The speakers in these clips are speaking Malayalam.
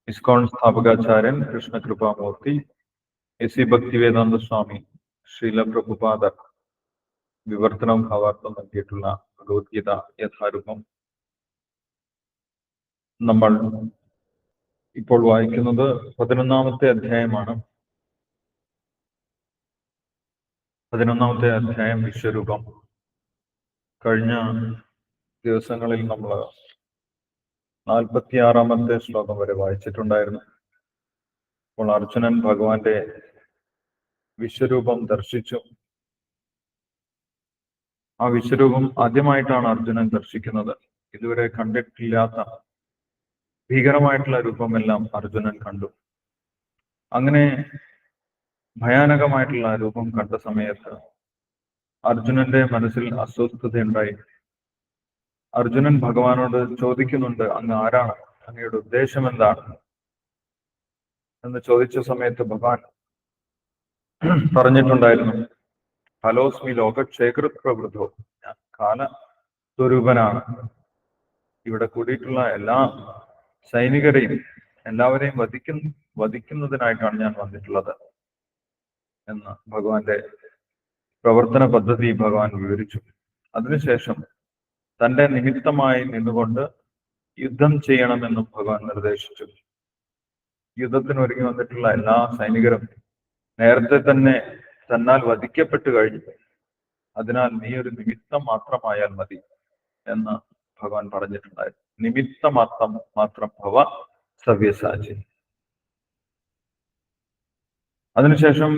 ഇസ്കോൺ സ്ഥാപകാചാര്യൻ കൃഷ്ണകൃപാമൂർത്തി, എസ് ഭക്തിവേദാന്ത സ്വാമി, ശ്രീല പ്രഭുപാദർ വിവർത്തനവും ഭാവാർത്ഥം നൽകിയിട്ടുള്ള ഭഗവത്ഗീത യഥാരൂപം നമ്മൾ ഇപ്പോൾ വായിക്കുന്നത് 11ാമത്തെ അധ്യായമാണ്. 11ാമത്തെ അധ്യായം വിശ്വരൂപം. കഴിഞ്ഞ ദിവസങ്ങളിൽ നമ്മൾ 46ാമത്തെ ശ്ലോകം വരെ വായിച്ചിട്ടുണ്ടായിരുന്നു. അപ്പോൾ അർജുനൻ ഭഗവാന്റെ വിശ്വരൂപം ദർശിച്ചു. ആ വിശ്വരൂപം ആദ്യമായിട്ടാണ് അർജുനൻ ദർശിക്കുന്നത്. ഇതുവരെ കണ്ടിട്ടില്ലാത്ത ഭീകരമായിട്ടുള്ള രൂപമെല്ലാം അർജുനൻ കണ്ടു. അങ്ങനെ ഭയാനകമായിട്ടുള്ള രൂപം കണ്ട സമയത്ത് അർജുനന്റെ മനസ്സിൽ അസ്വസ്ഥതയുണ്ടായി. അർജുനൻ ഭഗവാനോട് ചോദിക്കുന്നുണ്ട്, അങ്ങ് ആരാണ്, അങ്ങയുടെ ഉദ്ദേശം എന്താണ് എന്ന് ചോദിച്ച സമയത്ത് ഭഗവാൻ പറഞ്ഞിട്ടുണ്ടായിരുന്നു, ഫലോസ്മി ലോകക്ഷേകൃത് പ്രവൃദ്ധോ, ഞാൻ കാല സ്വരൂപനാണ്. ഇവിടെ കൂടിയിട്ടുള്ള എല്ലാ സൈനികരെയും എല്ലാവരെയും വധിക്കുന്നതിനായിട്ടാണ് ഞാൻ വന്നിട്ടുള്ളത് എന്ന് ഭഗവാന്റെ പ്രവർത്തന പദ്ധതി ഭഗവാൻ വിവരിച്ചു. അതിനുശേഷം തന്റെ നിമിത്തമായി നിന്നുകൊണ്ട് യുദ്ധം ചെയ്യണമെന്നും ഭഗവാൻ നിർദ്ദേശിച്ചു. യുദ്ധത്തിന് ഒരുങ്ങി വന്നിട്ടുള്ള എല്ലാ സൈനികരും നേരത്തെ തന്നെ തന്നാൽ വധിക്കപ്പെട്ടു കഴിഞ്ഞു. അതിനാൽ നീ ഒരു നിമിത്തം മാത്രമായാൽ മതി എന്ന് ഭഗവാൻ പറഞ്ഞിട്ടുണ്ടായിരുന്നു. നിമിത്ത മാത്രം ഭവ സവ്യസാചി. അതിനുശേഷം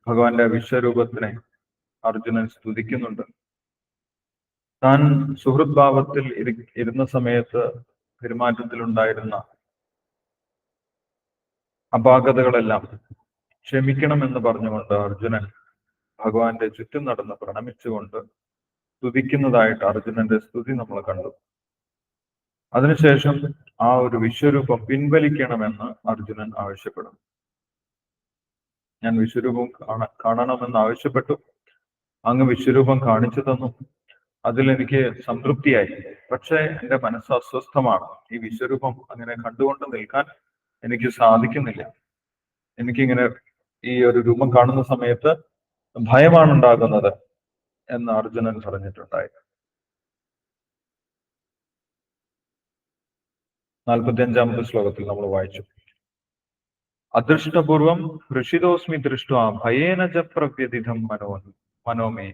ഭഗവാന്റെ വിശ്വരൂപത്തിനെ അർജുനൻ സ്തുതിക്കുന്നുണ്ട്. താൻ സുഹൃത് ഭാവത്തിൽ ഇരുന്ന സമയത്ത് പെരുമാറ്റത്തിലുണ്ടായിരുന്ന അപാകതകളെല്ലാം ക്ഷമിക്കണമെന്ന് പറഞ്ഞുകൊണ്ട് അർജുനൻ ഭഗവാന്റെ ചുറ്റും നടന്ന് പ്രണമിച്ചുകൊണ്ട് സ്തുതിക്കുന്നതായിട്ട് അർജുനന്റെ സ്തുതി നമ്മൾ കണ്ടു. അതിനുശേഷം ആ ഒരു വിശ്വരൂപം പിൻവലിക്കണമെന്ന് അർജുനൻ ആവശ്യപ്പെടും. ഞാൻ വിശ്വരൂപം കാണണമെന്ന് ആവശ്യപ്പെട്ടു, അങ്ങ് വിശ്വരൂപം കാണിച്ചു തന്നു, അതിലെനിക്ക് സംതൃപ്തിയായി. പക്ഷെ എൻ്റെ മനസ്സ് അസ്വസ്ഥമാണ്. ഈ വിശ്വരൂപം അങ്ങനെ കണ്ടുകൊണ്ട് നിൽക്കാൻ എനിക്ക് സാധിക്കുന്നില്ല. എനിക്കിങ്ങനെ ഈ ഒരു രൂപം കാണുന്ന സമയത്ത് ഭയമാണ് ഉണ്ടാകുന്നത് എന്ന് അർജുനൻ പറഞ്ഞിട്ടുണ്ടായി. 45ാമത്തെ ശ്ലോകത്തിൽ നമ്മൾ വായിച്ചു, അദൃഷ്ടപൂർവം ഹൃഷിതോസ്മി ദൃഷ്ട്വാ ഭയേന ച പ്രവ്യതിഥം മനോമേ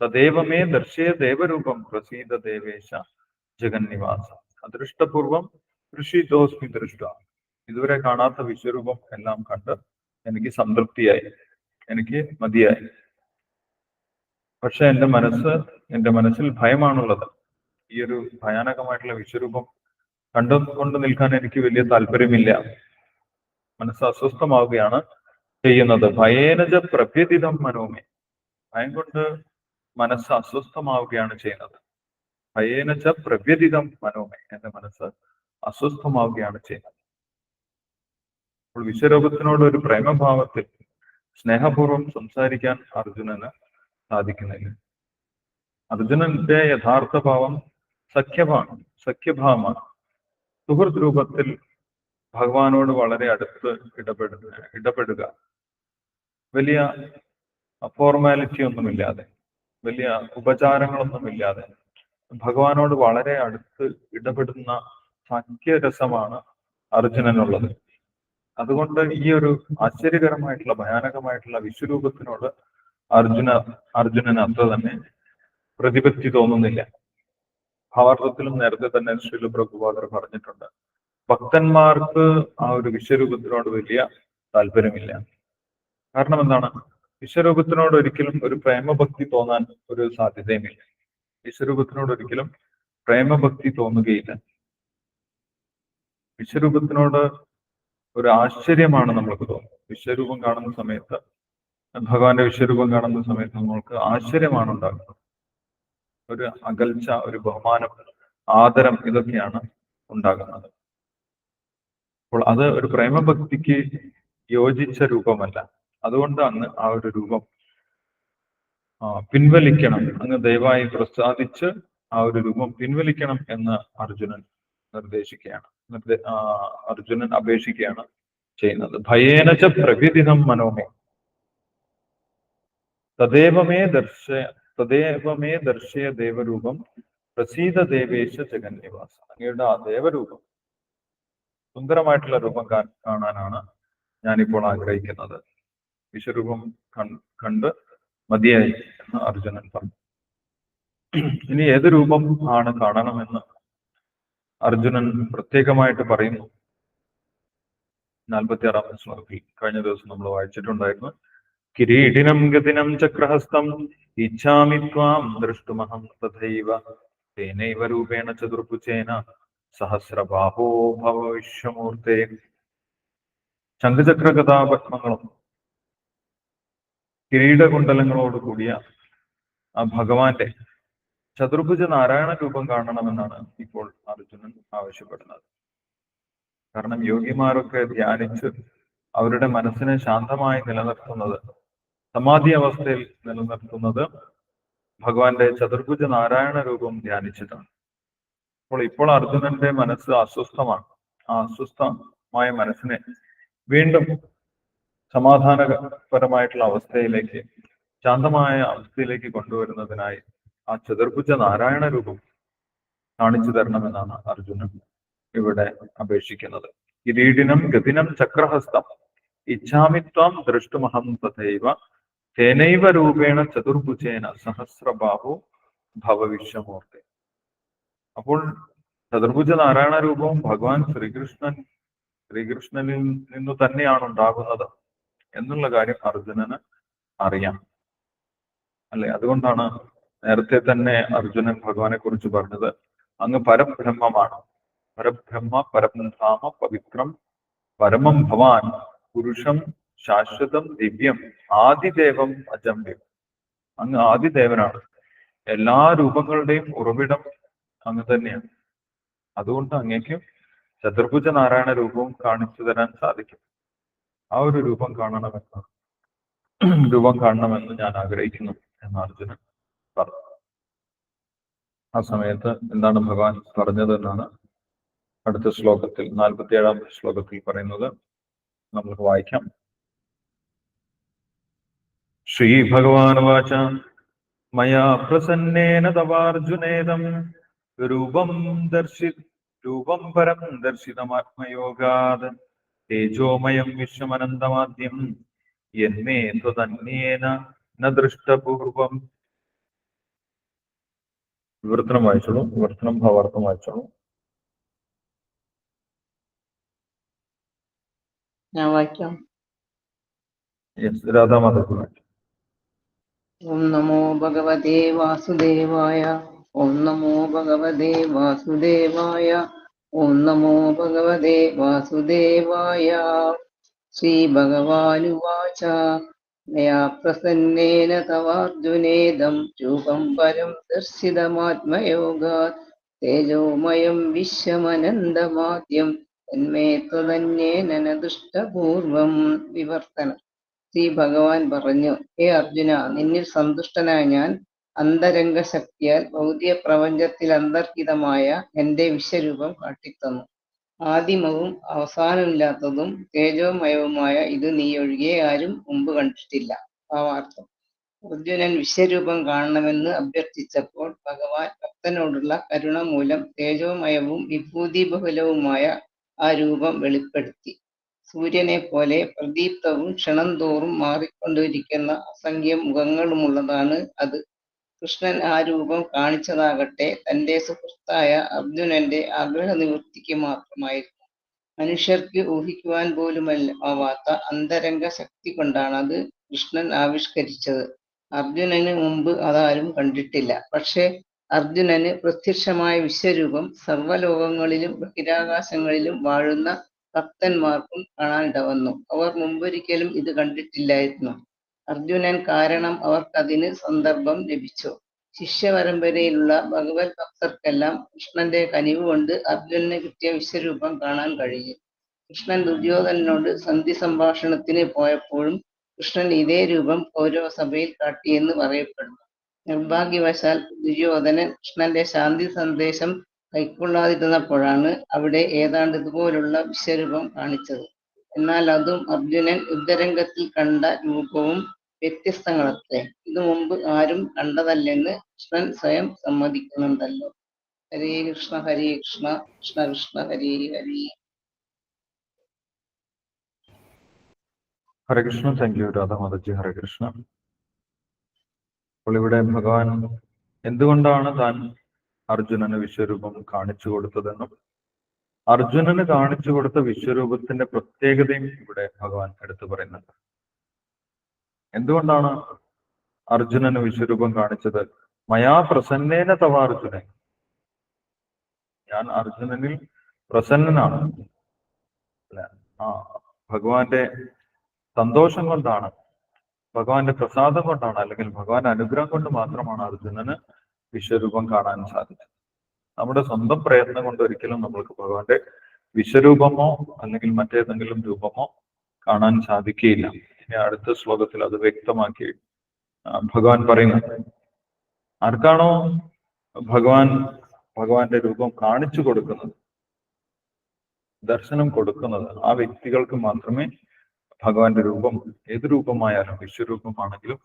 തദേവമേ ദർശയ ദേവരൂപം പ്രസീദ ദേവേശ ജഗന്നിവാസ. അദൃഷ്ടപൂർവം ഹൃഷിതോസ്മി ദൃഷ്ട, ഇതുവരെ കാണാത്ത വിശ്വരൂപം എല്ലാം കണ്ട് എനിക്ക് സംതൃപ്തിയായി, എനിക്ക് മതിയായി. പക്ഷെ എൻ്റെ മനസ്സിൽ ഭയമാണുള്ളത്. ഈ ഒരു ഭയാനകമായിട്ടുള്ള വിശ്വരൂപം കണ്ടുകൊണ്ട് നിൽക്കാൻ എനിക്ക് വലിയ താല്പര്യമില്ല. മനസ്സ് അസ്വസ്ഥമാവുകയാണ് ചെയ്യുന്നത്. ഭയേനജ പ്രഭ്യതിതം മനോമേ, ഭയം കൊണ്ട് മനസ്സ് അസ്വസ്ഥമാവുകയാണ് ചെയ്യുന്നത്. ഭയേനജ പ്രഭ്യതിതം മനോമേ, എന്റെ മനസ്സ് അസ്വസ്ഥമാവുകയാണ് ചെയ്യുന്നത്. അപ്പോൾ വിശ്വരൂപത്തിനോട് ഒരു പ്രേമഭാവത്തിൽ സ്നേഹപൂർവ്വം സംസാരിക്കാൻ അർജുനന് സാധിക്കുന്നില്ല. അർജുനന്റെ യഥാർത്ഥ ഭാവം സഖ്യഭാവമാണ്. സുഹൃത്ത് രൂപത്തിൽ ഭഗവാനോട് വളരെ അടുത്ത് ഇടപെടുക, വലിയ ഫോർമാലിറ്റി ഒന്നുമില്ലാതെ, വലിയ ഉപചാരങ്ങളൊന്നുമില്ലാതെ ഭഗവാനോട് വളരെ അടുത്ത് ഇടപെടുന്ന സഖ്യരസമാണ് അർജുനനുള്ളത്. അതുകൊണ്ട് ഈ ഒരു ആശ്ചര്യകരമായിട്ടുള്ള ഭയാനകമായിട്ടുള്ള വിശ്വരൂപത്തിനോട് അർജുനന് അത്ര തന്നെ പ്രതിപത്തി തോന്നുന്നില്ല. ഭാവാർത്ഥത്തിലും നേരത്തെ തന്നെ ശ്രീല പ്രഭുപാദർ പറഞ്ഞിട്ടുണ്ട്, ഭക്തന്മാർക്ക് ആ ഒരു വിശ്വരൂപത്തിനോട് വലിയ താല്പര്യമില്ല. കാരണം എന്താണ്? വിശ്വരൂപത്തിനോട് ഒരിക്കലും ഒരു പ്രേമഭക്തി തോന്നാൻ ഒരു സാധ്യതയുമില്ല. വിശ്വരൂപത്തിനോട് ഒരിക്കലും പ്രേമഭക്തി തോന്നുകയില്ല. വിശ്വരൂപത്തിനോട് ഒരു ആശ്ചര്യമാണ് നമ്മൾക്ക് തോന്നുന്നത്. വിശ്വരൂപം കാണുന്ന സമയത്ത്, ഭഗവാന്റെ വിശ്വരൂപം കാണുന്ന സമയത്ത് നമ്മൾക്ക് ആശ്ചര്യമാണ് ഉണ്ടാകുന്നത്. ഒരു അകൽച്ച, ഒരു ബഹുമാനം, ആദരം, ഇതൊക്കെയാണ് ഉണ്ടാകുന്നത്. അപ്പോൾ അത് ഒരു പ്രേമഭക്തിക്ക് യോജിച്ച രൂപമല്ല. അതുകൊണ്ട് അങ്ങ് ആ ഒരു രൂപം പിൻവലിക്കണം, അങ്ങ് ദയവായി പ്രസാദിച്ച് ആ ഒരു രൂപം പിൻവലിക്കണം എന്ന് അർജുനൻ നിർദ്ദേശിക്കുകയാണ്. അർജുനൻ അപേക്ഷിക്കുകയാണ് ചെയ്യുന്നത്. ഭയേനച്ച പ്രവിദിനം മനോമേ തദേവമേ ദർശയ ദേവരൂപം പ്രസീത ദേവേശ ജഗന്നിവാസ. അങ്ങയുടെ ആ ദേവരൂപം, സുന്ദരമായിട്ടുള്ള രൂപം കാണാനാണ് ഞാനിപ്പോൾ ആഗ്രഹിക്കുന്നത്. വിശ്വരൂപം കണ്ട് മതിയായി എന്ന് അർജുനൻ പറഞ്ഞു. ഇനി ഏത് രൂപം ആണ് കാണണമെന്ന് അർജുനൻ പ്രത്യേകമായിട്ട് പറയുന്നു. 46-ാം ശ്ലോകത്തിൽ കഴിഞ്ഞ ദിവസം നമ്മൾ വായിച്ചിട്ടുണ്ടായിരുന്നു. കിരീടിനം ഗതിനം ചക്രഹസ്തം ഇച്ഛാമി ത്വാം ദ്രഷ്ടുമഹം തഥൈവ തേനൈവ രൂപേണ ചതുർഭുജേന സഹസ്രബാഹോ ഭവിഷ്യമൂർത്തേ. ശംഖചക്ര കഥാപത്മങ്ങളും കിരീടകുണ്ടലങ്ങളോട് കൂടിയ ആ ഭഗവാന്റെ ചതുർഭുജ നാരായണ രൂപം കാണണമെന്നാണ് ഇപ്പോൾ അർജുനൻ ആവശ്യപ്പെടുന്നത്. കാരണം യോഗിമാരൊക്കെ ധ്യാനിച്ച് അവരുടെ മനസ്സിനെ ശാന്തമായി നിലനിർത്തുന്നത്, സമാധി അവസ്ഥയിൽ നിലനിർത്തുന്നത് ഭഗവാന്റെ ചതുർഭുജ നാരായണ രൂപം ധ്യാനിച്ചിട്ടാണ്. ഇപ്പോൾ അർജുനന്റെ മനസ്സ് അസ്വസ്ഥമാണ്. ആ അസ്വസ്ഥമായ മനസ്സിനെ വീണ്ടും സമാധാനപരമായിട്ടുള്ള അവസ്ഥയിലേക്ക്, ശാന്തമായ അവസ്ഥയിലേക്ക് കൊണ്ടുവരുന്നതിനായി ആ ചതുർഭുജ നാരായണ രൂപം കാണിച്ചു തരണമെന്നാണ് അർജുനൻ ഇവിടെ അപേക്ഷിക്കുന്നത്. കിരീടിനം ഗതിനം ചക്രഹസ്തം ഇച്ഛാമിത്വം ദൃഷ്ടുമഹം തഥൈവ തേനൈവ രൂപേണ ചതുർഭുജേന സഹസ്രബാഹു ഭവവിശ്വമൂർത്തി. അപ്പോൾ ചതുർഭുജ നാരായണ രൂപവും ഭഗവാൻ ശ്രീകൃഷ്ണനിൽ നിന്നു തന്നെയാണ് ഉണ്ടാകുന്നത് എന്നുള്ള കാര്യം അർജുനന് അറിയാം, അല്ലെ? അതുകൊണ്ടാണ് നേരത്തെ തന്നെ അർജുനൻ ഭഗവാനെ കുറിച്ച് പറഞ്ഞത്, അങ്ങ് പരബ്രഹ്മമാണ്. പരബ്രഹ്മ പരംധാമ പവിത്രം പരമം ഭവാൻ പുരുഷം ശാശ്വതം ദിവ്യം ആദിദേവം അജംബ്യം. അങ്ങ് ആദിദേവനാണ്. എല്ലാ രൂപങ്ങളുടെയും ഉറവിടം അങ്ങ് തന്നെയാണ്. അതുകൊണ്ട് അങ്ങേക്ക് ചതുർഭുജ നാരായണ രൂപവും കാണിച്ചു തരാൻ സാധിക്കും. ആ ഒരു രൂപം കാണണമെന്ന് ഞാൻ ആഗ്രഹിക്കുന്നു എന്ന് അർജുനൻ പറഞ്ഞു. ആ സമയത്ത് എന്താണ് ഭഗവാൻ പറഞ്ഞതെന്നാണ് അടുത്ത ശ്ലോകത്തിൽ, 47-ാം ശ്ലോകത്തിൽ പറയുന്നത്. നമുക്ക് വായിക്കാം. ശ്രീ ഭഗവാൻ വാച മയാ പ്രസന്നേന തവാർജുനേദം രൂപം പരം ദർശിതമാത്മയോഗാത് തേജോമയം വിശ്വമനന്തമാദ്യം യന്മേ ത്വദന്യേന ന ദൃഷ്ടപൂർവം. വിവർത്തനം വായിച്ചോളൂ. വിവർത്തനം ഭാവാർത്ഥം വായിച്ചോളൂ. ഞാൻ വായിക്കാം. രാധാമാധവ്. ഓം നമോ ഭഗവതേ വാസുദേവായ. ഓം നമോ ഭഗവതേ വാസുദേവായ. ഓം നമോ ഭഗവതേ വാസുദേവായ. ശ്രീ ഭഗവാനുവാച മയാ പ്രസന്നേന തവാർജുനേദം രൂപം പരം ദർശിതമാത്മയോഗാത് തേജോമയം വിശ്വമനന്തമാദ്യം തന്മേ ത്വദന്യേന ന ദുഷ്ടപൂർവം. വിവർത്തനം. ശ്രീ ഭഗവാൻ പറഞ്ഞു, ഹേ അർജുന, നിന്നിൽ സന്തുഷ്ടനായ ഞാൻ അന്തരംഗ ശക്തിയാൽ ഭൗതിക പ്രപഞ്ചത്തിൽ അന്തർഹിതമായ എന്റെ വിശ്വരൂപം കാട്ടിത്തന്നു. ആദിമവും അവസാനമില്ലാത്തതും തേജോമയവുമായ ഇത് നീ ഒഴികെ ആരും മുമ്പ് കണ്ടിട്ടില്ല. ഭാവാർത്ഥം. അർജുനൻ വിശ്വരൂപം കാണണമെന്ന് അഭ്യർത്ഥിച്ചപ്പോൾ ഭഗവാൻ ഭക്തനോടുള്ള കരുണ മൂലം തേജോമയവും വിഭൂതിബഹുലവുമായ ആ രൂപം വെളിപ്പെടുത്തി. സൂര്യനെ പോലെ പ്രദീപ്തവും ക്ഷണം തോറും മാറിക്കൊണ്ടിരിക്കുന്ന അസംഖ്യം മുഖങ്ങളുമുള്ളതാണ് അത്. കൃഷ്ണൻ ആ രൂപം കാണിച്ചതാകട്ടെ തന്റെ സുഹൃത്തായ അർജുനന്റെ ആഗ്രഹ നിവൃത്തിക്ക് മാത്രമായിരുന്നു. മനുഷ്യർക്ക് ഊഹിക്കുവാൻ പോലുമാവാത്ത അന്തരംഗ ശക്തി കൊണ്ടാണ് അത് കൃഷ്ണൻ ആവിഷ്കരിച്ചത്. അർജുനന് മുമ്പ് അതാരും കണ്ടിട്ടില്ല. പക്ഷെ അർജുനന് പ്രത്യക്ഷമായ വിശ്വരൂപം സർവ്വലോകങ്ങളിലും ബഹിരാകാശങ്ങളിലും വാഴുന്ന ഭക്തന്മാർക്കും കാണാനിടവന്നു. അവർ മുമ്പൊരിക്കലും ഇത് കണ്ടിട്ടില്ലായിരുന്നു. അർജുനൻ കാരണം അവർക്കതിന് സന്ദർഭം ലഭിച്ചു. ശിഷ്യപരമ്പരയിലുള്ള ഭഗവത് ഭക്തർക്കെല്ലാം കൃഷ്ണന്റെ കനിവ് കൊണ്ട് അർജുനന് കിട്ടിയ വിശ്വരൂപം കാണാൻ കഴിയും. കൃഷ്ണൻ ദുര്യോധനനോട് സന്ധി സംഭാഷണത്തിന് പോയപ്പോഴും കൃഷ്ണൻ ഇതേ രൂപം കൗരവസഭയിൽ കാട്ടിയെന്ന് പറയപ്പെടുന്നു. നിർഭാഗ്യവശാൽ ദുര്യോധനൻ കൃഷ്ണന്റെ ശാന്തി സന്ദേശം കൈക്കൊള്ളാതിരുന്നപ്പോഴാണ് അവിടെ ഏതാണ്ട് ഇതുപോലുള്ള വിശ്വരൂപം കാണിച്ചത്. എന്നാൽ അതും അർജുനൻ യുദ്ധരംഗത്തിൽ കണ്ട രൂപവും വ്യത്യസ്തങ്ങളത്രേ. ഇത് മുമ്പ് ആരും കണ്ടതല്ലെന്ന് കൃഷ്ണൻ സ്വയം സമ്മതിക്കുന്നുണ്ടല്ലോ. ഹരേ കൃഷ്ണ കൃഷ്ണ കൃഷ്ണ ഹരേ ഹരേ. ഹരേ കൃഷ്ണ. Thank you Radha Mataji. ഹരേ കൃഷ്ണ. അപ്പോൾ ഇവിടെ ഭഗവാൻ എന്തുകൊണ്ടാണ് താൻ അർജുനന് വിശ്വരൂപം കാണിച്ചു കൊടുത്തതെന്നും അർജുനന് കാണിച്ചു കൊടുത്ത വിശ്വരൂപത്തിന്റെ പ്രത്യേകതയും ഇവിടെ ഭഗവാൻ എടുത്തു പറയുന്നുണ്ട്. എന്തുകൊണ്ടാണ് അർജുനന് വിശ്വരൂപം കാണിച്ചത്? മയാ പ്രസന്നേന തവ അർജുനൻ, ഞാൻ അർജുനനിൽ പ്രസന്നനാണ്. ഭഗവാന്റെ സന്തോഷം കൊണ്ടാണ്, ഭഗവാന്റെ പ്രസാദം കൊണ്ടാണ്, അല്ലെങ്കിൽ ഭഗവാന്റെ അനുഗ്രഹം കൊണ്ട് മാത്രമാണ് അർജുനന് വിശ്വരൂപം കാണാൻ സാധിച്ചത്. നമ്മുടെ സ്വന്തം പ്രയത്നം കൊണ്ട് ഒരിക്കലും നമ്മൾക്ക് ഭഗവാന്റെ വിശ്വരൂപമോ അല്ലെങ്കിൽ മറ്റേതെങ്കിലും രൂപമോ കാണാൻ സാധിക്കുകയില്ല. ഇനി അടുത്ത ശ്ലോകത്തിൽ അത് വ്യക്തമാക്കി ഭഗവാൻ പറയുന്നത്, ആർക്കാണോ ഭഗവാന്റെ രൂപം കാണിച്ചു കൊടുക്കുന്നത്, ദർശനം കൊടുക്കുന്നത്, ആ വ്യക്തികൾക്ക് മാത്രമേ ഭഗവാന്റെ രൂപം, ഏത് രൂപമായാലും വിശ്വരൂപമാണെങ്കിലും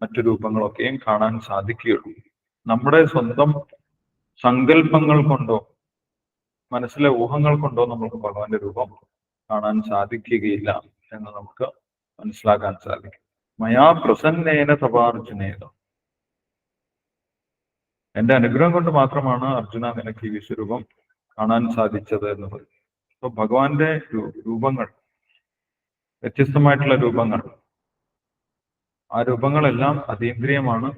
മറ്റു രൂപങ്ങളൊക്കെയും കാണാൻ സാധിക്കുകയുള്ളൂ. നമ്മുടെ സ്വന്തം സങ്കല്പങ്ങൾ കൊണ്ടോ മനസ്സിലെ ഊഹങ്ങൾ കൊണ്ടോ നമുക്ക് ഭഗവാന്റെ രൂപം കാണാൻ സാധിക്കുകയില്ല എന്ന് നമുക്ക് മനസ്സിലാക്കാൻ സാധിക്കും. മയാ പ്രസന്നേന തപാർജുനേത, എന്റെ അനുഗ്രഹം കൊണ്ട് മാത്രമാണ് അർജുന നിനക്ക് ഈ വിശ്വരൂപം കാണാൻ സാധിച്ചത് എന്ന് പറയും. അപ്പൊ ഭഗവാന്റെ രൂപങ്ങൾ, വ്യത്യസ്തമായിട്ടുള്ള രൂപങ്ങൾ, ആ രൂപങ്ങളെല്ലാം അതീന്ദ്രിയമാണ്.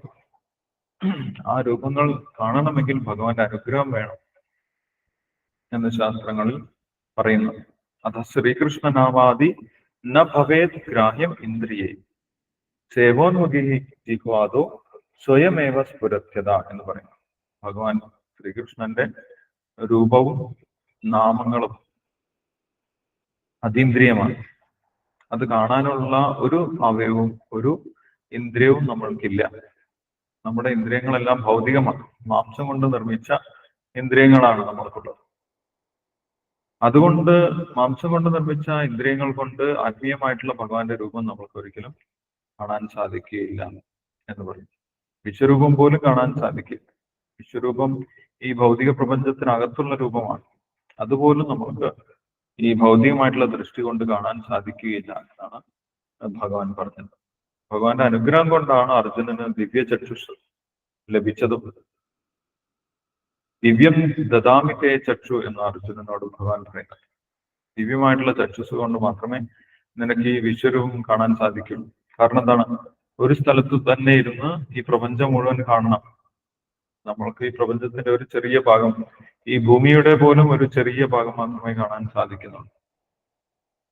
ആ രൂപങ്ങൾ കാണണമെങ്കിൽ ഭഗവാന്റെ അനുഗ്രഹം വേണം എന്ന് ശാസ്ത്രങ്ങളിൽ പറയുന്നു. അത് ശ്രീകൃഷ്ണനാമാദി ന ഭവേത് ഗ്രാഹ്യം ഇന്ദ്രിയേ സേവോന്മുഖി ജിഹ്വാദോ സ്വയമേവ സ്ഫുരത്യത എന്ന് പറയുന്നു. ഭഗവാൻ ശ്രീകൃഷ്ണന്റെ രൂപവും നാമങ്ങളും അതീന്ദ്രിയമാണ്. അത് കാണാനുള്ള ഒരു അവയവവും ഒരു ഇന്ദ്രിയവും നമ്മൾക്കില്ല. നമ്മുടെ ഇന്ദ്രിയങ്ങളെല്ലാം ഭൗതികമാണ്, മാംസം കൊണ്ട് നിർമ്മിച്ച ഇന്ദ്രിയങ്ങളാണ് നമ്മൾക്കുള്ളത്. അതുകൊണ്ട് മാംസം കൊണ്ട് നിർമ്മിച്ച ഇന്ദ്രിയങ്ങൾ കൊണ്ട് ആത്മീയമായിട്ടുള്ള ഭഗവാന്റെ രൂപം നമ്മൾക്ക് ഒരിക്കലും കാണാൻ സാധിക്കുകയില്ല എന്ന് പറയും. വിശ്വരൂപം പോലും കാണാൻ സാധിക്കില്ല. വിശ്വരൂപം ഈ ഭൗതിക പ്രപഞ്ചത്തിനകത്തുള്ള രൂപമാണ്. അതുപോലും നമുക്ക് ഈ ഭൗതികമായിട്ടുള്ള ദൃഷ്ടി കൊണ്ട് കാണാൻ സാധിക്കുകയില്ല എന്നാണ് ഭഗവാൻ പറഞ്ഞത്. ഭഗവാന്റെ അനുഗ്രഹം കൊണ്ടാണ് അർജുനന് ദിവ്യ ചക്ഷുഷ് ലഭിച്ചതും. ദിവ്യം ദദാമിതേ ചക്ഷു എന്ന് അർജുനനോട് ഭഗവാൻ പറയുന്നത്. ദിവ്യമായിട്ടുള്ള ചക്ഷുസ് കൊണ്ട് മാത്രമേ നിനക്ക് ഈ വിശ്വരൂപം കാണാൻ സാധിക്കുള്ളൂ. കാരണം എന്താണ്? ഒരു സ്ഥലത്ത് തന്നെ ഇരുന്ന് ഈ പ്രപഞ്ചം മുഴുവൻ കാണണം. നമ്മൾക്ക് ഈ പ്രപഞ്ചത്തിന്റെ ഒരു ചെറിയ ഭാഗം, ഈ ഭൂമിയുടെ പോലും ഒരു ചെറിയ ഭാഗം മാത്രമേ കാണാൻ സാധിക്കുന്നുള്ളൂ.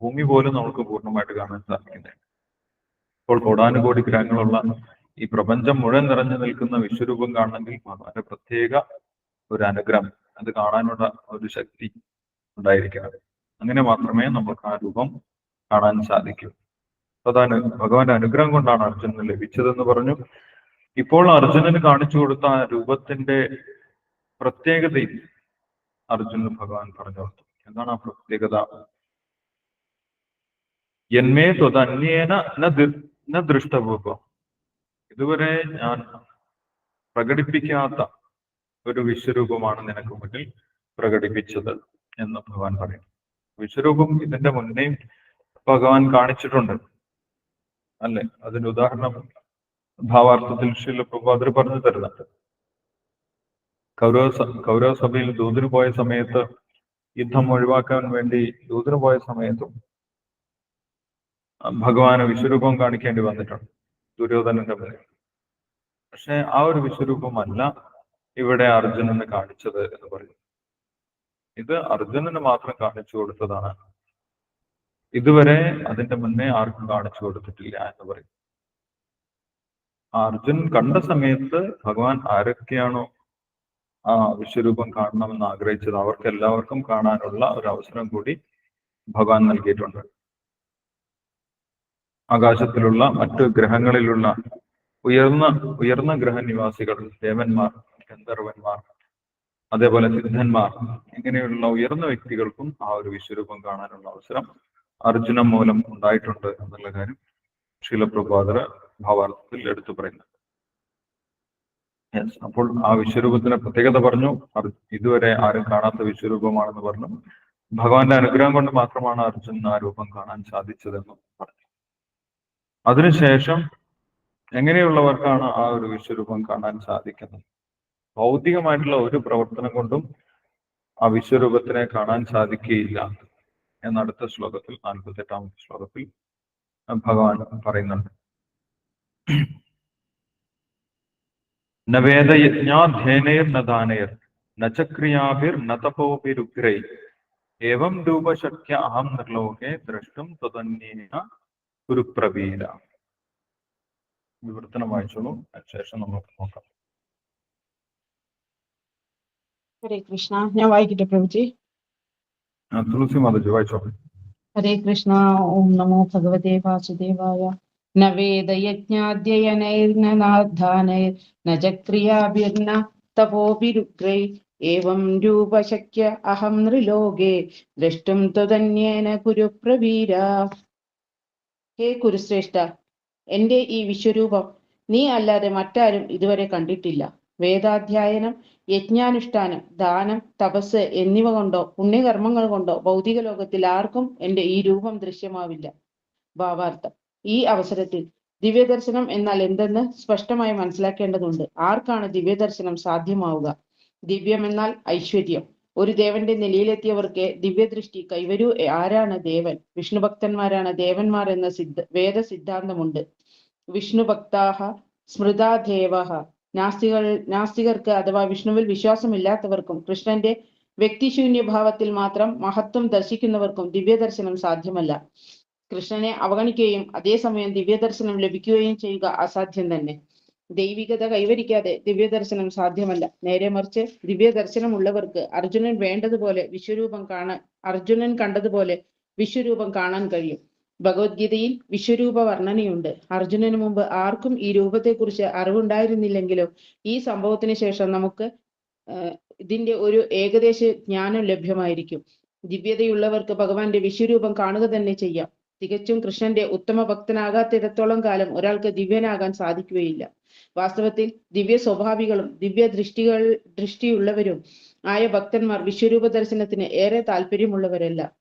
ഭൂമി പോലും നമുക്ക് പൂർണ്ണമായിട്ട് കാണാൻ സാധിക്കുന്നില്ല. ഇപ്പോൾ കോടാനുകോടി ഗ്രഹങ്ങളുള്ള ഈ പ്രപഞ്ചം മുഴുവൻ നിറഞ്ഞു നിൽക്കുന്ന വിശ്വരൂപം കാണണമെങ്കിൽ ഭഗവാന്റെ പ്രത്യേക ഒരു അനുഗ്രഹം, അത് കാണാനുള്ള ഒരു ശക്തി ഉണ്ടായിരിക്കണം. അങ്ങനെ മാത്രമേ നമുക്ക് ആ രൂപം കാണാൻ സാധിക്കൂ. അതാണ് ഭഗവാന്റെ അനുഗ്രഹം കൊണ്ടാണ് അർജുനന് ലഭിച്ചതെന്ന് പറഞ്ഞു. ഇപ്പോൾ അർജുനന് കാണിച്ചു കൊടുത്ത ആ രൂപത്തിന്റെ പ്രത്യേകതയും അർജുനന് ഭഗവാൻ പറഞ്ഞു കൊടുത്തു. എന്താണ് ആ പ്രത്യേകത? യന്മേ ത്വതന്യേന ന ദൃഷ്ടപൂർവം, ഇതുവരെ ഞാൻ പ്രകടിപ്പിക്കാത്ത ഒരു വിശ്വരൂപമാണ് നിനക്ക് മുന്നിൽ പ്രകടിപ്പിച്ചത് എന്ന് ഭഗവാൻ പറയും. വിശ്വരൂപം ഇതിന്റെ മുന്നേ ഭഗവാൻ കാണിച്ചിട്ടുണ്ട് അല്ലെ? അതിന്റെ ഉദാഹരണം ഭാവാർത്ഥത്തിൽ ശ്രീല പ്രഭുപാദർ പറഞ്ഞു തരുന്നുണ്ട്. കൗരവ സഭയിൽ ദൂതിന് പോയ സമയത്ത്, യുദ്ധം ഒഴിവാക്കാൻ വേണ്ടി ദൂതിന് പോയ സമയത്തും ഭഗവാന് വിശ്വരൂപം കാണിക്കേണ്ടി വന്നിട്ടുണ്ട് ദുര്യോധനന്റെ മുന്നിൽ. പക്ഷെ ആ ഒരു വിശ്വരൂപമല്ല ഇവിടെ അർജുനന് കാണിച്ചത് എന്ന് പറയും. ഇത് അർജുനന് മാത്രം കാണിച്ചു കൊടുത്തതാണ്. ഇതുവരെ അതിന്റെ മുന്നേ ആർക്കും കാണിച്ചു കൊടുത്തിട്ടില്ല എന്ന് പറയും. അർജുൻ കണ്ട സമയത്ത് ഭഗവാൻ ആരൊക്കെയാണോ ആ വിശ്വരൂപം കാണണമെന്ന് ആഗ്രഹിച്ചത് അവർക്ക് എല്ലാവർക്കും കാണാനുള്ള ഒരു അവസരം കൂടി ഭഗവാൻ നൽകിയിട്ടുണ്ട്. ആകാശത്തിലുള്ള മറ്റു അതേപോലെ സിദ്ധന്മാർ, ഇങ്ങനെയുള്ള ഉയർന്ന വ്യക്തികൾക്കും ആ ഒരു വിശ്വരൂപം കാണാനുള്ള അവസരം അർജുനം മൂലം ഉണ്ടായിട്ടുണ്ട് എന്നുള്ള കാര്യം ശീലപ്രഭാതര ഭാവാർത്ഥത്തിൽ എടുത്തു പറയുന്നു. അപ്പോൾ ആ വിശ്വരൂപത്തിന്റെ പ്രത്യേകത പറഞ്ഞു. ഇതുവരെ ആരും കാണാത്ത വിശ്വരൂപമാണെന്ന് പറഞ്ഞു. ഭഗവാന്റെ അനുഗ്രഹം കൊണ്ട് മാത്രമാണ് അർജുനൻ ആ രൂപം കാണാൻ സാധിച്ചതെന്നും പറഞ്ഞു. അതിനുശേഷം എങ്ങനെയുള്ളവർക്കാണ് ആ ഒരു വിശ്വരൂപം കാണാൻ സാധിക്കുന്നത്? ഭൗതികമായിട്ടുള്ള ഒരു പ്രവർത്തനം കൊണ്ടും ആ വിശ്വരൂപത്തിനെ കാണാൻ സാധിക്കുകയില്ല എന്ന അടുത്ത ശ്ലോകത്തിൽ 48ാമത്തെ ശ്ലോകത്തിൽ ഭഗവാൻ പറയുന്നുണ്ട്. ന വേദയജ്ഞാധ്യേനൈർ ന ദാനൈർ ന ചക്രിയാഭിർ ന തപോഭിരുഗ്രൈ ഏവം രൂപശക്യ അഹം നിർലോകെ ദ്രഷ്ടും തദന്യേന കുരുപ്രവീര. വിവർത്തനം വായിച്ചോളൂ, അതിനുശേഷം നമുക്ക് നോക്കാം. ഹരേ കൃഷ്ണ. ഞാൻ വായിക്കട്ടെ പ്രഭുജി? തുളസി മാതാജി വായിച്ചോളൂ. ഹരേ കൃഷ്ണ. ഓം നമോ ഭഗവതേ വാസുദേവായ. ന വേദയജ്ഞാധ്യയനൈർന നാധാനൈർ ന ചക്രിയാഭിർന തപോഭിരുഗ്രൈ ഏവം രൂപശക്യ അഹം നൃലോകേ ദ്രഷ്ടും ത്വദന്യേന കുരു പ്രവീര. ഹേ കുരുശ്രേഷ്ഠ, എന്റെ ഈ വിശ്വരൂപം നീ അല്ലാതെ മറ്റാരും ഇതുവരെ കണ്ടിട്ടില്ല. വേദാധ്യായനം, യജ്ഞാനുഷ്ഠാനം, ദാനം, തപസ് എന്നിവ കൊണ്ടോ പുണ്യകർമ്മങ്ങൾ കൊണ്ടോ ഭൗതിക ലോകത്തിൽ ആർക്കും എന്റെ ഈ രൂപം ദൃശ്യമാവില്ല. ഭാവാർത്ഥം: ഈ അവസരത്തിൽ ദിവ്യദർശനം എന്നാൽ എന്തെന്ന് സ്പഷ്ടമായി മനസ്സിലാക്കേണ്ടതുണ്ട്. ആർക്കാണ് ദിവ്യദർശനം സാധ്യമാവുക? ദിവ്യം എന്നാൽ ഐശ്വര്യം. ഒരു ദേവന്റെ നിലയിലെത്തിയവർക്ക് ദിവ്യദൃഷ്ടി കൈവരൂ. ആരാണ് ദേവൻ? വിഷ്ണുഭക്തന്മാരാണ് ദേവന്മാർ എന്ന വേദ സിദ്ധാന്തമുണ്ട്. വിഷ്ണുഭക്താഹ സ്മൃതാദേവഹ. നാസ്തികർക്ക് അഥവാ വിഷ്ണുവിൽ വിശ്വാസമില്ലാത്തവർക്കും കൃഷ്ണന്റെ വ്യക്തിശൂന്യഭാവത്തിൽ മാത്രം മഹത്വം ദർശിക്കുന്നവർക്കും ദിവ്യദർശനം സാധ്യമല്ല. കൃഷ്ണനെ അവഗണിക്കുകയും അതേസമയം ദിവ്യദർശനം ലഭിക്കുകയും ചെയ്യുക അസാധ്യം തന്നെ. ദൈവികത കൈവരിക്കാതെ ദിവ്യദർശനം സാധ്യമല്ല. നേരെ മറിച്ച് ദിവ്യദർശനമുള്ളവർക്ക് അർജുനൻ കണ്ടതുപോലെ വിശ്വരൂപം കാണാൻ കഴിയും. ഭഗവത്ഗീതയിൽ വിശ്വരൂപ വർണ്ണനയുണ്ട്. അർജുനന് മുമ്പ് ആർക്കും ഈ രൂപത്തെക്കുറിച്ച് അറിവുണ്ടായിരുന്നില്ലെങ്കിലും ഈ സംഭവത്തിന് ശേഷം നമുക്ക് ഇതിന്റെ ഒരു ഏകദേശ ജ്ഞാനം ലഭ്യമായിരിക്കും. ദിവ്യതയുള്ളവർക്ക് ഭഗവാന്റെ വിശ്വരൂപം കാണുക തന്നെ ചെയ്യാം. തികച്ചും കൃഷ്ണന്റെ ഉത്തമ ഭക്തനാകാത്തിടത്തോളം കാലം ഒരാൾക്ക് ദിവ്യനാകാൻ സാധിക്കുകയില്ല. വാസ്തവത്തിൽ ദിവ്യ സ്വഭാവികളും ദൃഷ്ടിയുള്ളവരും ആയ ഭക്തന്മാർ വിശ്വരൂപ ദർശനത്തിന് ഏറെ താല്പര്യമുള്ളവരല്ല.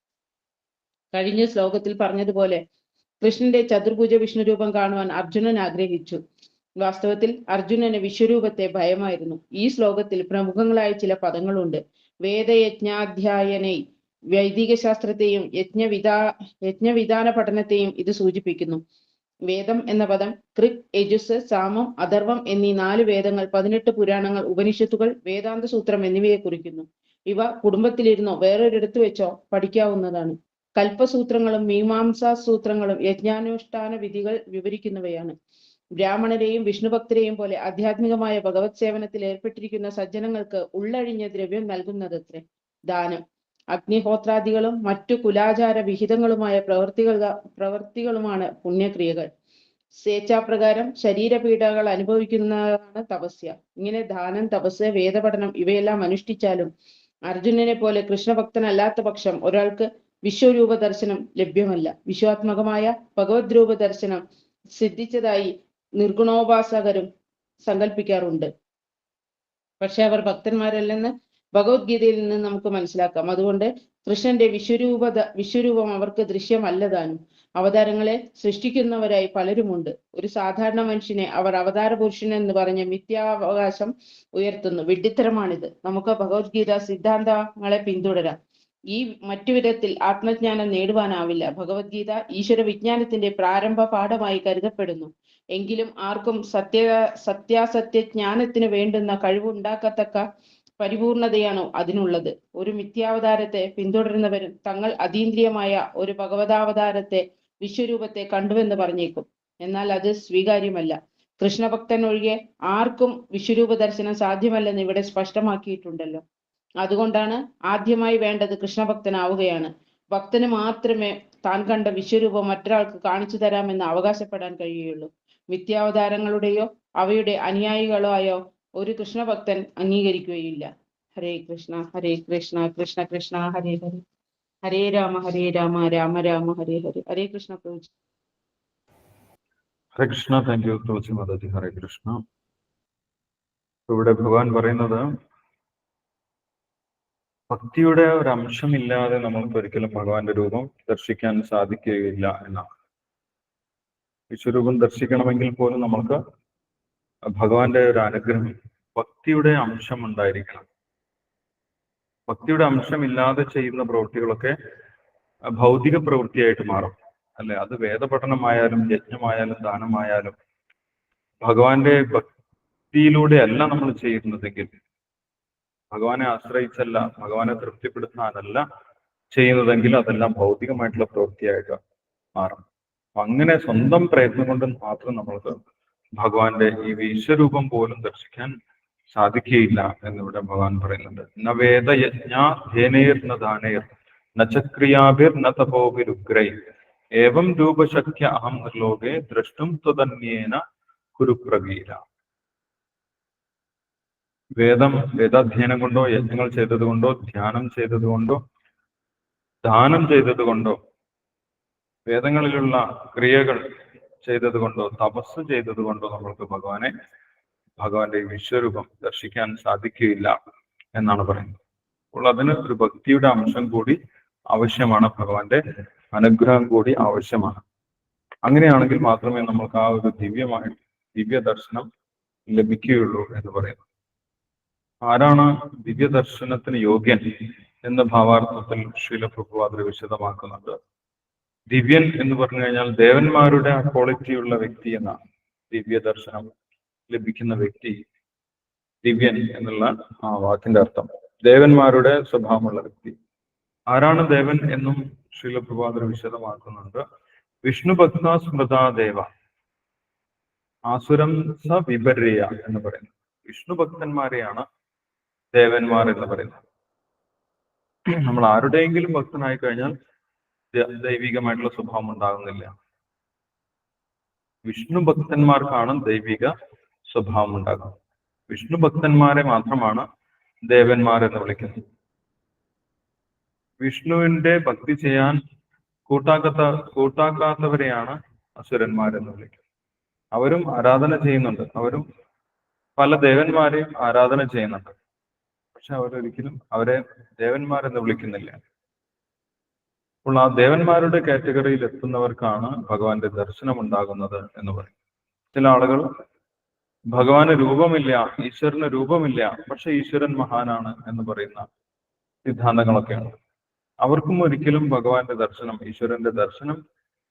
കഴിഞ്ഞ ശ്ലോകത്തിൽ പറഞ്ഞതുപോലെ കൃഷ്ണന്റെ ചതുർഭുജ വിഷ്ണുരൂപം കാണുവാൻ അർജുനൻ ആഗ്രഹിച്ചു. വാസ്തവത്തിൽ അർജുനന് വിശ്വരൂപത്തെ ഭയമായിരുന്നു. ഈ ശ്ലോകത്തിൽ പ്രമുഖങ്ങളായ ചില പദങ്ങളുണ്ട്. വേദയജ്ഞാധ്യായനൈ, വൈദിക ശാസ്ത്രത്തെയും യജ്ഞവിധാന പഠനത്തെയും ഇത് സൂചിപ്പിക്കുന്നു. വേദം എന്ന പദം കൃക്, യജുസ്, സാമം, അഥർവം എന്നീ 4 വേദങ്ങൾ, 18 പുരാണങ്ങൾ, ഉപനിഷത്തുകൾ, വേദാന്ത സൂത്രം എന്നിവയെ കുറിക്കുന്നു. ഇവ കുടുംബത്തിലിരുന്നോ വേറൊരിടത്ത് വെച്ചോ പഠിക്കാവുന്നതാണ്. കൽപ്പസൂത്രങ്ങളും മീമാംസാ സൂത്രങ്ങളും യജ്ഞാനുഷ്ഠാന വിധികൾ വിവരിക്കുന്നവയാണ്. ബ്രാഹ്മണരെയും വിഷ്ണുഭക്തരെയും പോലെ ആധ്യാത്മികമായ ഭഗവത് സേവനത്തിൽ ഏർപ്പെട്ടിരിക്കുന്ന സജ്ജനങ്ങൾക്ക് ഉള്ളഴിഞ്ഞ ദ്രവ്യം നൽകുന്നതത്രേ ദാനം. അഗ്നിഹോത്രാദികളും മറ്റു കുലാചാര വിഹിതങ്ങളുമായ പ്രവർത്തികളുമാണ് പുണ്യക്രിയകൾ. സ്വേച്ഛാപ്രകാരം ശരീരപീഡകൾ അനുഭവിക്കുന്നതാണ് തപസ്യ. ഇങ്ങനെ ദാനം, തപസ്, വേദപഠനം ഇവയെല്ലാം അനുഷ്ഠിച്ചാലും അർജുനനെ പോലെ കൃഷ്ണഭക്തനല്ലാത്ത പക്ഷം ഒരാൾക്ക് വിശ്വരൂപ ദർശനം ലഭ്യമല്ല. വിശ്വാത്മകമായ ഭഗവത് രൂപ ദർശനം സിദ്ധിച്ചതായി നിർഗുണോപാസകരും സങ്കല്പിക്കാറുണ്ട്. പക്ഷെ അവർ ഭക്തന്മാരല്ലെന്ന് ഭഗവത്ഗീതയിൽ നിന്ന് നമുക്ക് മനസ്സിലാക്കാം. അതുകൊണ്ട് കൃഷ്ണന്റെ വിശ്വരൂപം അവർക്ക് ദൃശ്യമല്ലതാനും. അവതാരങ്ങളെ സൃഷ്ടിക്കുന്നവരായി പലരുമുണ്ട്. ഒരു സാധാരണ മനുഷ്യനെ അവർ അവതാര പുരുഷൻ എന്ന് പറഞ്ഞ് മിഥ്യാവകാശം ഉയർത്തുന്നു. വിഡ്ഢിത്തരമാണിത്. നമുക്ക് ഭഗവത്ഗീത സിദ്ധാന്തങ്ങളെ പിന്തുടരാം. ഈ മറ്റു വിധത്തിൽ ആത്മജ്ഞാനം നേടുവാനാവില്ല. ഭഗവത്ഗീത ഈശ്വര വിജ്ഞാനത്തിന്റെ പ്രാരംഭ പാഠമായി കരുതപ്പെടുന്നു. എങ്കിലും ആർക്കും സത്യാസത്യ ജ്ഞാനത്തിന് വേണ്ടുന്ന കഴിവുണ്ടാക്കത്തക്ക പരിപൂർണതയാണോ അതിനുള്ളത്? ഒരു മിഥ്യാവതാരത്തെ പിന്തുടരുന്നവരും തങ്ങൾ അതീന്ദ്രിയമായ ഒരു ഭഗവതാവതാരത്തെ, വിശ്വരൂപത്തെ കണ്ടുവെന്ന് പറഞ്ഞേക്കും. എന്നാൽ അത് സ്വീകാര്യമല്ല. കൃഷ്ണഭക്തൻ ഒഴികെ ആർക്കും വിശ്വരൂപ ദർശനം സാധ്യമല്ലെന്ന് ഇവിടെ സ്പഷ്ടമാക്കിയിട്ടുണ്ടല്ലോ. അതുകൊണ്ടാണ് ആദ്യമായി വേണ്ടത് കൃഷ്ണഭക്തനാവുകയാണ്. ഭക്തന് മാത്രമേ താൻ കണ്ട വിശ്വരൂപം മറ്റൊരാൾക്ക് കാണിച്ചു തരാമെന്ന് അവകാശപ്പെടാൻ കഴിയുള്ളൂ. മിഥ്യാവതാരങ്ങളുടെയോ അവയുടെ അനുയായികളോ ആയോ ഒരു കൃഷ്ണഭക്തൻ അംഗീകരിക്കുകയില്ല. ഹരേ കൃഷ്ണ കൃഷ്ണ കൃഷ്ണ ഹരേ ഹരേ, ഹരേ രാമ രാമ രാമ ഹരേ ഹരേ. ഹരേ കൃഷ്ണ പ്രഭുജി. ഹരേ കൃഷ്ണ. താങ്ക് യു തുളസി മാതാജി. ഹരേ കൃഷ്ണ. ഇവിടെ ഭഗവാൻ പറയുന്നത് ഭക്തിയുടെ ഒരു അംശമില്ലാതെ നമ്മൾക്ക് ഒരിക്കലും ഭഗവാന്റെ രൂപം ദർശിക്കാൻ സാധിക്കുകയില്ല എന്നാണ്. വിശ്വരൂപം ദർശിക്കണമെങ്കിൽ പോലും നമ്മൾക്ക് ഭഗവാന്റെ ഒരു അനുഗ്രഹം, ഭക്തിയുടെ അംശം ഉണ്ടായിരിക്കണം. ഭക്തിയുടെ അംശമില്ലാതെ ചെയ്യുന്ന പ്രവൃത്തികളൊക്കെ ഭൗതിക പ്രവൃത്തിയായിട്ട് മാറും, അല്ലെ? അത് വേദപഠനമായാലും യജ്ഞമായാലും ദാനമായാലും ഭഗവാന്റെ ഭക്തിയിലൂടെ അല്ല നമ്മൾ ചെയ്യുന്നതെങ്കിൽ, ഭഗവാനെ ആശ്രയിച്ചല്ല, ഭഗവാനെ തൃപ്തിപ്പെടുത്താനല്ല ചെയ്യുന്നതെങ്കിൽ അതെല്ലാം ഭൗതികമായിട്ടുള്ള പ്രവൃത്തിയായിട്ട് മാറും. അങ്ങനെ സ്വന്തം പ്രയത്നം കൊണ്ട് മാത്രം നമ്മൾക്ക് ഭഗവാന്റെ ഈ വിശ്വരൂപം പോലും ദർശിക്കാൻ സാധിക്കുകയില്ല എന്നിവിടെ ഭഗവാൻ പറയുന്നുണ്ട്. ന വേദയജ്ഞാധേനേർ ന ദാനേർ ന ചക്രിയാഭിർ ന തപോഭിരുഗ്രൈ ഏവം രൂപശക്യ അഹം നിർലോകെ ദ്രഷ്ടും ത്വതന്യേന കുരുപ്രവീര. വേദാധ്യയനം കൊണ്ടോ യജ്ഞങ്ങൾ ചെയ്തതുകൊണ്ടോ ധ്യാനം ചെയ്തതുകൊണ്ടോ ദാനം ചെയ്തതുകൊണ്ടോ വേദങ്ങളിലുള്ള ക്രിയകൾ ചെയ്തതുകൊണ്ടോ തപസ് ചെയ്തതുകൊണ്ടോ നമ്മൾക്ക് ഭഗവാന്റെ വിശ്വരൂപം ദർശിക്കാൻ സാധിക്കുകയില്ല എന്നാണ് പറയുന്നത്. അപ്പോൾ അതിന് ഒരു ഭക്തിയുടെ അംശം കൂടി ആവശ്യമാണ്, ഭഗവാന്റെ അനുഗ്രഹം കൂടി ആവശ്യമാണ്. അങ്ങനെയാണെങ്കിൽ മാത്രമേ നമ്മൾക്ക് ആ ഒരു ദിവ്യ ദർശനം ലഭിക്കുകയുള്ളൂ എന്ന് പറയുന്നു. ആരാണ് ദിവ്യ ദർശനത്തിന് യോഗ്യൻ എന്ന ഭാവാർത്ഥത്തിൽ ശ്രീല പ്രഭുപാദർ വിശദമാക്കുന്നുണ്ട്. ദിവ്യൻ എന്ന് പറഞ്ഞു കഴിഞ്ഞാൽ ദേവന്മാരുടെ ആ ക്വാളിറ്റിയുള്ള വ്യക്തി എന്നാണ്. ദിവ്യ ദർശനം ലഭിക്കുന്ന വ്യക്തി ദിവ്യൻ എന്നുള്ള ആ വാക്കിന്റെ അർത്ഥം. ദേവന്മാരുടെ സ്വഭാവമുള്ള വ്യക്തി. ആരാണ് ദേവൻ എന്നും ശ്രീല പ്രഭുപാദർ വിശദമാക്കുന്നുണ്ട്. വിഷ്ണു ഭക്ത സ്മൃതാ ദേവ ആസുരം സ വിപര്യ എന്ന് പറയുന്നത്. വിഷ്ണു ഭക്തന്മാരെയാണ് ദേവന്മാർ എന്ന് പറയുന്നത്. നമ്മൾ ആരുടെയെങ്കിലും ഭക്തനായി കഴിഞ്ഞാൽ ദൈവികമായിട്ടുള്ള സ്വഭാവം ഉണ്ടാകുന്നില്ല. വിഷ്ണു ഭക്തന്മാർക്കാണ് ദൈവിക സ്വഭാവം ഉണ്ടാകുന്നത്. വിഷ്ണു ഭക്തന്മാരെ മാത്രമാണ് ദേവന്മാർ എന്ന് വിളിക്കുന്നത്. വിഷ്ണുവിന്റെ ഭക്തി ചെയ്യാൻ കൂട്ടാക്കാത്തവരെയാണ് അസുരന്മാരെന്ന് വിളിക്കുന്നത്. അവരും ആരാധന ചെയ്യുന്നുണ്ട്, അവരും പല ദേവന്മാരെയും ആരാധന ചെയ്യുന്നുണ്ട്. പക്ഷെ അവരൊരിക്കലും അവരെ ദേവന്മാരെന്ന് വിളിക്കുന്നില്ല. അപ്പോൾ ആ ദേവന്മാരുടെ കാറ്റഗറിയിൽ എത്തുന്നവർക്കാണ് ഭഗവാന്റെ ദർശനം ഉണ്ടാകുന്നത് എന്ന് പറയും. ചില ആളുകൾ ഭഗവാന് രൂപമില്ല, ഈശ്വരന് രൂപമില്ല, പക്ഷെ ഈശ്വരൻ മഹാനാണ് എന്ന് പറയുന്ന സിദ്ധാന്തങ്ങളൊക്കെയാണ്. അവർക്കും ഒരിക്കലും ഭഗവാന്റെ ദർശനം, ഈശ്വരന്റെ ദർശനം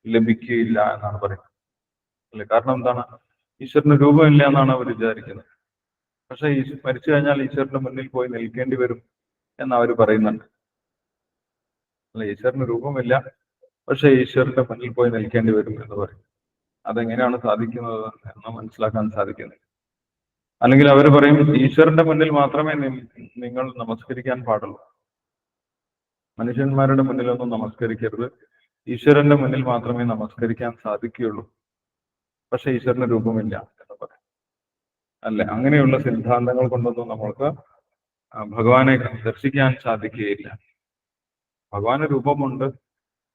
ലഭിക്കുകയില്ല എന്നാണ് പറയുന്നത്. അല്ലെ? കാരണം എന്താണ്? ഈശ്വരന് രൂപമില്ല എന്നാണ് അവർ വിചാരിക്കുന്നത്. പക്ഷെ മരിച്ചു കഴിഞ്ഞാൽ ഈശ്വരന്റെ മുന്നിൽ പോയി നിൽക്കേണ്ടി വരും എന്ന് അവർ പറയുന്നുണ്ട്. അല്ല, ഈശ്വരന് രൂപമില്ല, പക്ഷെ ഈശ്വരന്റെ മുന്നിൽ പോയി നിൽക്കേണ്ടി വരും എന്ന് പറയും. അതെങ്ങനെയാണ് സാധിക്കുന്നത് എന്ന് മനസ്സിലാക്കാൻ സാധിക്കുന്നത്. അല്ലെങ്കിൽ അവർ പറയും ഈശ്വരന്റെ മുന്നിൽ മാത്രമേ നിങ്ങൾ നമസ്കരിക്കാൻ പാടുള്ളൂ, മനുഷ്യന്മാരുടെ മുന്നിലൊന്നും നമസ്കരിക്കരുത്, ഈശ്വരന്റെ മുന്നിൽ മാത്രമേ നമസ്കരിക്കാൻ സാധിക്കുകയുള്ളൂ, പക്ഷെ ഈശ്വരന് രൂപമില്ല എന്ന് പറയും. അല്ലെ? അങ്ങനെയുള്ള സിദ്ധാന്തങ്ങൾ കൊണ്ടൊന്നും നമ്മൾക്ക് ഭഗവാനെ ദർശിക്കാൻ സാധിക്കുകയില്ല. ഭഗവാന് രൂപമുണ്ട്,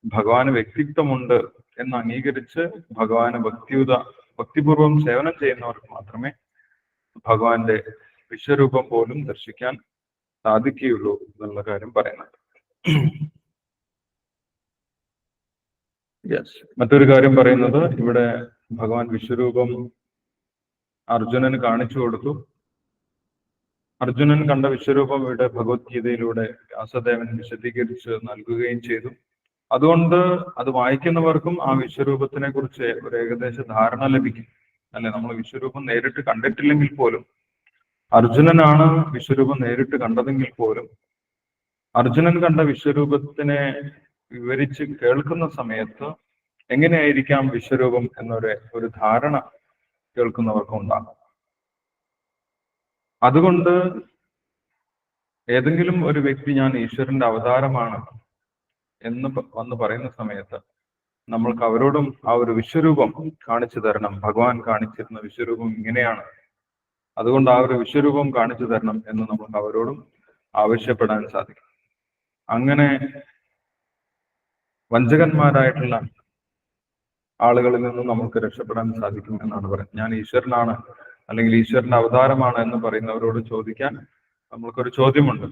ഭഗവാന് വ്യക്തിത്വമുണ്ട് എന്ന് അംഗീകരിച്ച് ഭഗവാന് ഭക്തിപൂർവം സേവനം ചെയ്യുന്നവർക്ക് മാത്രമേ ഭഗവാന്റെ വിശ്വരൂപം പോലും ദർശിക്കാൻ സാധിക്കുകയുള്ളൂ എന്നുള്ള കാര്യം പറയുന്നുണ്ട്. യെസ്. മറ്റൊരു കാര്യം പറയുന്നത്, ഇവിടെ ഭഗവാൻ വിശ്വരൂപം അർജുനന് കാണിച്ചു കൊടുത്തു. അർജുനൻ കണ്ട വിശ്വരൂപം ഇവിടെ ഭഗവത്ഗീതയിലൂടെ വ്യാസദേവൻ വിശദീകരിച്ച് നൽകുകയും ചെയ്തു. അതുകൊണ്ട് അത് വായിക്കുന്നവർക്കും ആ വിശ്വരൂപത്തിനെ കുറിച്ച് ഒരു ഏകദേശ ധാരണ ലഭിക്കും. അല്ലെ? നമ്മൾ വിശ്വരൂപം നേരിട്ട് കണ്ടിട്ടില്ലെങ്കിൽ പോലും, അർജുനനാണ് വിശ്വരൂപം നേരിട്ട് കണ്ടതെങ്കിൽ പോലും, അർജുനൻ കണ്ട വിശ്വരൂപത്തിനെ വിവരിച്ച് കേൾക്കുന്ന സമയത്ത് എങ്ങനെയായിരിക്കാം വിശ്വരൂപം എന്നൊരു ധാരണ കേൾക്കുന്നവർക്കും ഉണ്ടാകും. അതുകൊണ്ട് ഏതെങ്കിലും ഒരു വ്യക്തി ഞാൻ ഈശ്വരന്റെ അവതാരമാണ് എന്ന് വന്ന് പറയുന്ന സമയത്ത് നമ്മൾക്ക് അവരോടും ആ ഒരു വിശ്വരൂപം കാണിച്ചു തരണം. ഭഗവാൻ കാണിച്ചിരുന്ന വിശ്വരൂപം ഇങ്ങനെയാണ്, അതുകൊണ്ട് ആ ഒരു വിശ്വരൂപം കാണിച്ചു തരണം എന്ന് നമുക്ക് അവരോടും ആവശ്യപ്പെടാൻ സാധിക്കും. അങ്ങനെ വഞ്ചകന്മാരായിട്ടുള്ള ആളുകളിൽ നിന്ന് നമുക്ക് രക്ഷപ്പെടാൻ സാധിക്കും എന്നാണ് പറയുന്നത്. ഞാൻ ഈശ്വരനാണ് അല്ലെങ്കിൽ ഈശ്വരന്റെ അവതാരമാണ് എന്ന് പറയുന്നവരോട് ചോദിക്കാൻ നമ്മൾക്കൊരു ചോദ്യമുണ്ട്,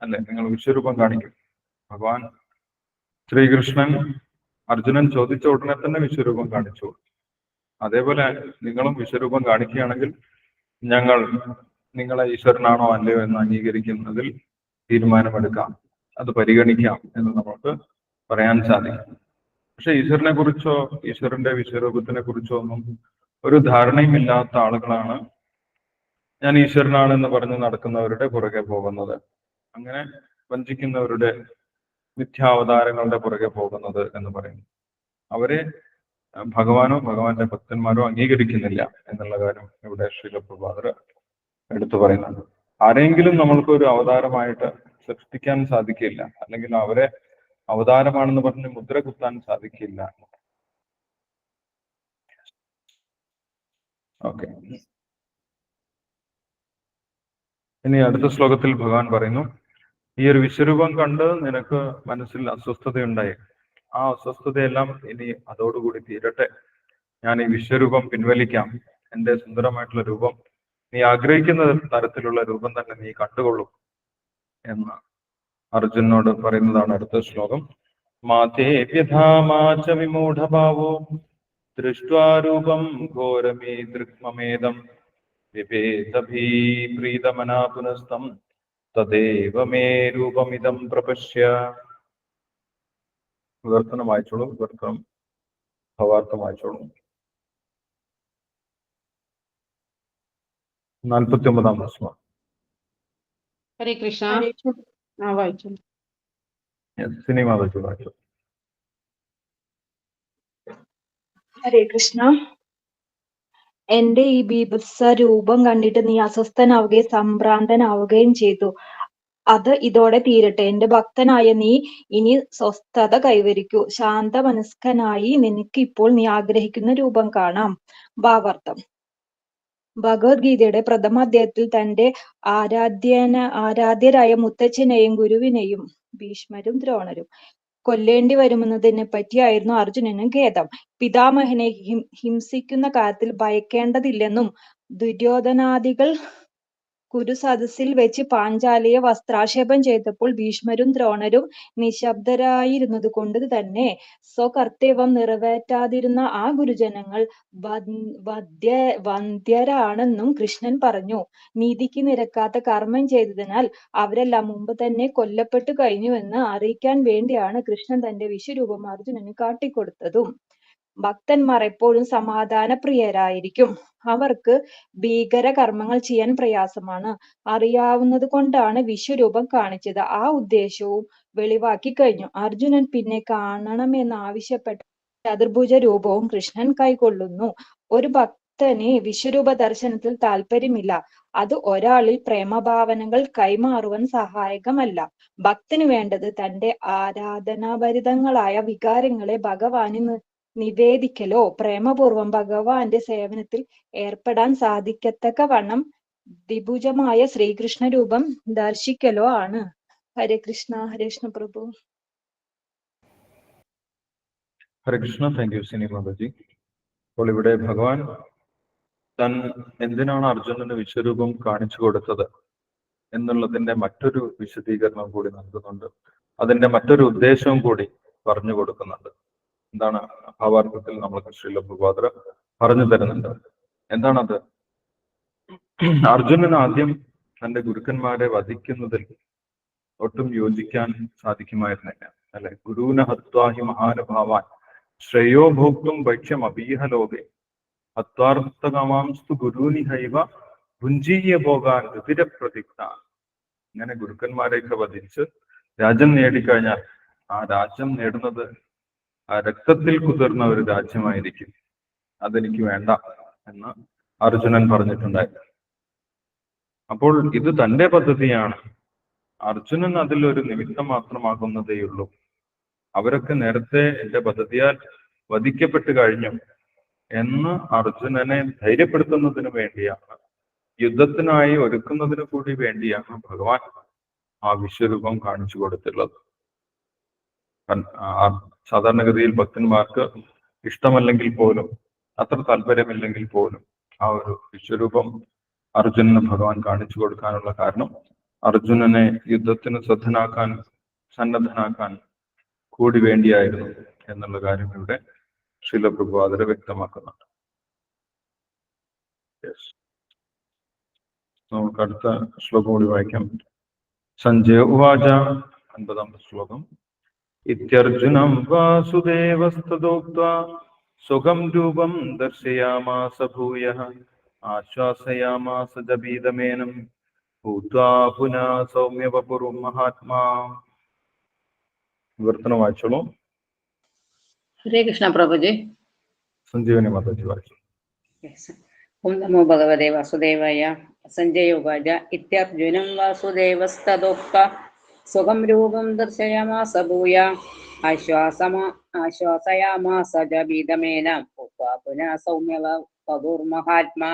അല്ലെ? നിങ്ങൾ വിശ്വരൂപം കാണിക്കും. ഭഗവാൻ ശ്രീകൃഷ്ണൻ അർജുനൻ ചോദിച്ച ഉടനെ തന്നെ വിശ്വരൂപം കാണിച്ചു. അതേപോലെ നിങ്ങളും വിശ്വരൂപം കാണിക്കുകയാണെങ്കിൽ ഞങ്ങൾ നിങ്ങളെ ഈശ്വരനാണോ അല്ലയോ എന്ന് അംഗീകരിക്കുന്നതിൽ തീരുമാനമെടുക്കാം, അത് പരിഗണിക്കാം എന്ന് നമുക്ക് പറയാൻ സാധിക്കും. പക്ഷെ ഈശ്വരനെ കുറിച്ചോ ഈശ്വരന്റെ വിശ്വരൂപത്തിനെ കുറിച്ചോ ഒന്നും ഒരു ധാരണയുമില്ലാത്ത ആളുകളാണ് ഞാൻ ഈശ്വരനാണെന്ന് പറഞ്ഞ് നടക്കുന്നവരുടെ പുറകെ പോകുന്നത്. അങ്ങനെ വഞ്ചിക്കുന്നവരുടെ മിഥ്യാവതാരങ്ങളുടെ പുറകെ പോകുന്നത് എന്ന് പറയുന്നു. അവരെ ഭഗവാനോ ഭഗവാന്റെ ഭക്തന്മാരോ അംഗീകരിക്കുന്നില്ല എന്നുള്ള കാര്യം ഇവിടെ ശ്രീല പ്രഭാകർ എടുത്തു പറയുന്നുണ്ട്. ആരെങ്കിലും നമ്മൾക്ക് ഒരു അവതാരമായിട്ട് സൃഷ്ടിക്കാൻ സാധിക്കില്ല, അല്ലെങ്കിൽ അവരെ അവതാരമാണെന്ന് പറഞ്ഞ് മുദ്ര കുത്താൻ സാധിക്കില്ല. ഓക്കെ, ഇനി അടുത്ത ശ്ലോകത്തിൽ ഭഗവാൻ പറയുന്നു, ഈ ഒരു വിശ്വരൂപം കണ്ട് നിനക്ക് മനസ്സിൽ അസ്വസ്ഥതയുണ്ടായി. ആ അസ്വസ്ഥതയെല്ലാം ഇനി അതോടുകൂടി തീരട്ടെ. ഞാൻ ഈ വിശ്വരൂപം പിൻവലിക്കാം. എന്റെ സുന്ദരമായിട്ടുള്ള രൂപം, നീ ആഗ്രഹിക്കുന്ന തരത്തിലുള്ള രൂപം തന്നെ നീ കണ്ടുകൊള്ളും എന്ന് അർജുനോട് പറയുന്നതാണ് അടുത്ത ശ്ലോകം. മാതേ വ്യഥാമാച വിമൂഢഭാവോ ദൃഷ്ട്വാ രൂപം ഘോരമേ ദൃക്മമേദം വിഭേദഭീ പ്രീതമനാ പുനസ്തം തദേവ മേ രൂപമിദം പ്രപശ്യ. വിവർത്തനം വായിച്ചോളൂ, വിവർത്തനം ഭവാർത്ഥം വായിച്ചോളൂ. 49-ാം ശ്ലോകം. ഹരേ കൃഷ്ണ. വായിച്ചു. സിനിമ വായിച്ചു. ഹരേ കൃഷ്ണ. എന്റെ ഈ ബീഭത്സ രൂപം കണ്ടിട്ട് നീ അസ്വസ്ഥനാവുകയും സംഭ്രാന്തനാവുകയും ചെയ്തു. അത് ഇതോടെ തീരട്ടെ. എന്റെ ഭക്തനായ നീ ഇനി സ്വസ്ഥത കൈവരിക്കൂ. ശാന്തമനസ്കനായി നിനക്ക് ഇപ്പോൾ നീ ആഗ്രഹിക്കുന്ന രൂപം കാണാം. ഭാവാർത്ഥം. ഭഗവത്ഗീതയുടെ പ്രഥമ അധ്യായത്തിൽ തന്റെ ആരാധ്യരായ മുത്തച്ഛനെയും ഗുരുവിനെയും ഭീഷ്മരും ദ്രോണരും കൊല്ലേണ്ടി വരുമെന്നതിനെ പറ്റിയായിരുന്നു അർജുനന് ഖേദം. പിതാമഹനെ ഹിംസിക്കുന്ന കാര്യത്തിൽ ഭയക്കേണ്ടതില്ലെന്നും ദുര്യോധനാദികൾ കുരുസദസ്സിൽ വെച്ച് പാഞ്ചാലിയെ വസ്ത്രാക്ഷേപം ചെയ്തപ്പോൾ ഭീഷ്മരും ദ്രോണരും നിശബ്ദരായിരുന്നത് കൊണ്ട് തന്നെ സ്വകർത്തവ്യം നിറവേറ്റാതിരുന്ന ആ ഗുരുജനങ്ങൾ വന്ധ്യരാണെന്നും കൃഷ്ണൻ പറഞ്ഞു. നീതിക്ക് നിരക്കാത്ത കർമ്മം ചെയ്തതിനാൽ അവരെല്ലാം മുമ്പ് തന്നെ കൊല്ലപ്പെട്ടു കഴിഞ്ഞുവെന്ന് അറിയിക്കാൻ വേണ്ടിയാണ് കൃഷ്ണൻ തന്റെ വിശ്വരൂപം അർജുനന് കാട്ടിക്കൊടുത്തതും. ഭക്തന്മാർ എപ്പോഴും സമാധാനപ്രിയരായിരിക്കും. അവർക്ക് ഭീകര കർമ്മങ്ങൾ ചെയ്യാൻ പ്രയാസമാണ് അറിയാവുന്നത് കൊണ്ടാണ് വിശ്വരൂപം കാണിച്ചത്. ആ ഉദ്ദേശവും വെളിവാക്കി കഴിഞ്ഞു. അർജുനൻ പിന്നെ കാണണമെന്ന് ആവശ്യപ്പെട്ട ചതുർഭുജ രൂപവും കൃഷ്ണൻ കൈക്കൊള്ളുന്നു. ഒരു ഭക്തന് വിശ്വരൂപ ദർശനത്തിൽ താല്പര്യമില്ല. അത് ഒരാളിൽ പ്രേമഭാവനകൾ കൈമാറുവാൻ സഹായകമല്ല. ഭക്തന് വേണ്ടത് തന്റെ ആരാധനാഭരിതങ്ങളായ വികാരങ്ങളെ ഭഗവാന് നിവേദിക്കലോ പ്രേമപൂർവം ഭഗവാന്റെ സേവനത്തിൽ ഏർപ്പെടാൻ സാധിക്കത്തക്കവണ്ണം ദ്വിഭുജമായ ശ്രീകൃഷ്ണ രൂപം ദർശിക്കലോ ആണ്. ഹരേ കൃഷ്ണ. ഹരേ കൃഷ്ണ പ്രഭു. ഹരേ കൃഷ്ണ. Thank you Sini Mataji. അപ്പോൾ ഇവിടെ ഭഗവാൻ താൻ എന്തിനാണ് അർജുനന് വിശ്വരൂപം കാണിച്ചു കൊടുത്തത് എന്നുള്ളതിന്റെ മറ്റൊരു വിശദീകരണം കൂടി നൽകുന്നുണ്ട്. അതിന്റെ മറ്റൊരു ഉദ്ദേശവും കൂടി പറഞ്ഞു കൊടുക്കുന്നുണ്ട്. എന്താണ് ഭാവാർത്ഥത്തിൽ നമ്മൾക്ക് ശ്രീല പ്രഭാകർ പറഞ്ഞു തരുന്നുണ്ട്. എന്താണത്? അർജുനന് ആദ്യം തന്റെ ഗുരുക്കന്മാരെ വധിക്കുന്നതിൽ ഒട്ടും യോജിക്കാൻ സാധിക്കുമായിരുന്നില്ല, അല്ലെ? ഗുരുവിനെ ഹത്വാഹി മഹാനുഭാവാൻ ശ്രേയോ ഭോക്തും ഭക്ഷ്യം അപീഹ ലോകെ ഹത്വാർത്ഥകമാംസ്തു ഗുരുനിഹൈവ ഭുഞ്ജീയ ഭോഗാൻ രുതിരപ്രതിജ്ഞ. ഇങ്ങനെ ഗുരുക്കന്മാരെയൊക്കെ വധിച്ച് രാജ്യം നേടിക്കഴിഞ്ഞാൽ ആ രാജ്യം നേടുന്നത് ആ രക്തത്തിൽ കുതിർന്ന ഒരു രാജ്യമായിരിക്കും. അതെനിക്ക് വേണ്ട എന്ന് അർജുനൻ പറഞ്ഞിട്ടുണ്ടായിരുന്നു. അപ്പോൾ ഇത് തന്റെ പദ്ധതിയാണ്. അർജുനൻ അതിലൊരു നിമിത്തം മാത്രമാകുന്നതേയുള്ളൂ. അവരൊക്കെ നേരത്തെ എന്റെ പദ്ധതിയാൽ വധിക്കപ്പെട്ടു കഴിഞ്ഞു എന്ന് അർജുനനെ ധൈര്യപ്പെടുത്തുന്നതിന് വേണ്ടിയാണ്, യുദ്ധത്തിനായി ഒരുക്കുന്നതിന് കൂടി വേണ്ടിയാണ് ഭഗവാൻ ആ വിശ്വരൂപം കാണിച്ചു കൊടുത്തുള്ളത്. സാധാരണഗതിയിൽ ഭക്തന്മാർക്ക് ഇഷ്ടമല്ലെങ്കിൽ പോലും, അത്ര താല്പര്യമില്ലെങ്കിൽ പോലും, ആ ഒരു വിശ്വരൂപം അർജുനന് ഭഗവാൻ കാണിച്ചു കൊടുക്കാനുള്ള കാരണം അർജുനനെ യുദ്ധത്തിന് സന്നദ്ധനാക്കാൻ കൂടി വേണ്ടിയായിരുന്നു എന്നുള്ള കാര്യം ഇവിടെ ശ്രീല പ്രഭുപാദര് വ്യക്തമാക്കുന്നുണ്ട്. നമുക്ക് അടുത്ത ശ്ലോകം കൂടി വായിക്കാം. സഞ്ജയ ഉവാച, 9ാമത്തെ ശ്ലോകം. ഇത്യർജുനം വാസുദേവസ്തദോക്ത്വാ സുഖം രൂപം ദർശയാമാസ ഭൂയഃ ആശ്വാസയാമാസ ച ഭീതമേനം ഭൂത്വാ പുനഃ സൗമ്യ വപുർ മഹാത്മാ. വിവർത്തനം വായിച്ചോളൂ. ഹരേ കൃഷ്ണ പ്രഭുജി. സഞ്ജീവനി മാതാജി വായിച്ചു. ഓം നമോ ഭഗവതേ വാസുദേവായ. സഞ്ജയ ഉവാച ഇത്യർജുനം വാസുദേവസ്തദോക്ത്വാ സുഖം രൂപം ദർശയാമാസ ഭൂയ ആശ്വാസയാമാസ ച ഭീതമേനം ഭൂത്വാ പുനഃ സൗമ്യ വപുർ മഹാത്മാ.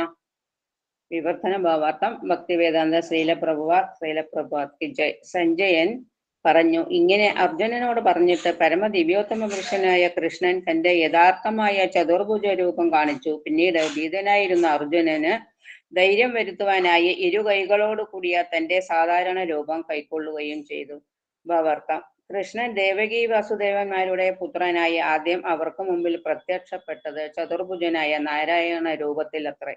വിവർത്തന ഭാവാർത്ഥം. ഭക്തിവേദാന്ത ശ്രീല പ്രഭുപാദ് കി ജയ്. സഞ്ജയൻ പറഞ്ഞു, ഇങ്ങനെ അർജുനനോട് പറഞ്ഞിട്ട് പരമദിവ്യോത്തമ പുരുഷനായ കൃഷ്ണൻ തന്റെ യഥാർത്ഥമായ ചതുർഭുജ രൂപം കാണിച്ചു. പിന്നീട് ഭീതനായിരുന്ന അർജുനന് ധൈര്യം വരുത്തുവാനായി ഇരു കൈകളോട് കൂടിയ തന്റെ സാധാരണ രൂപം കൈക്കൊള്ളുകയും ചെയ്തു. ഭാവാർത്ഥം. കൃഷ്ണൻ ദേവകി വാസുദേവന്മാരുടെ പുത്രനായി ആദ്യം അവർക്ക് മുമ്പിൽ പ്രത്യക്ഷപ്പെട്ടത് ചതുർഭുജനായ നാരായണ രൂപത്തിൽ അത്രേ.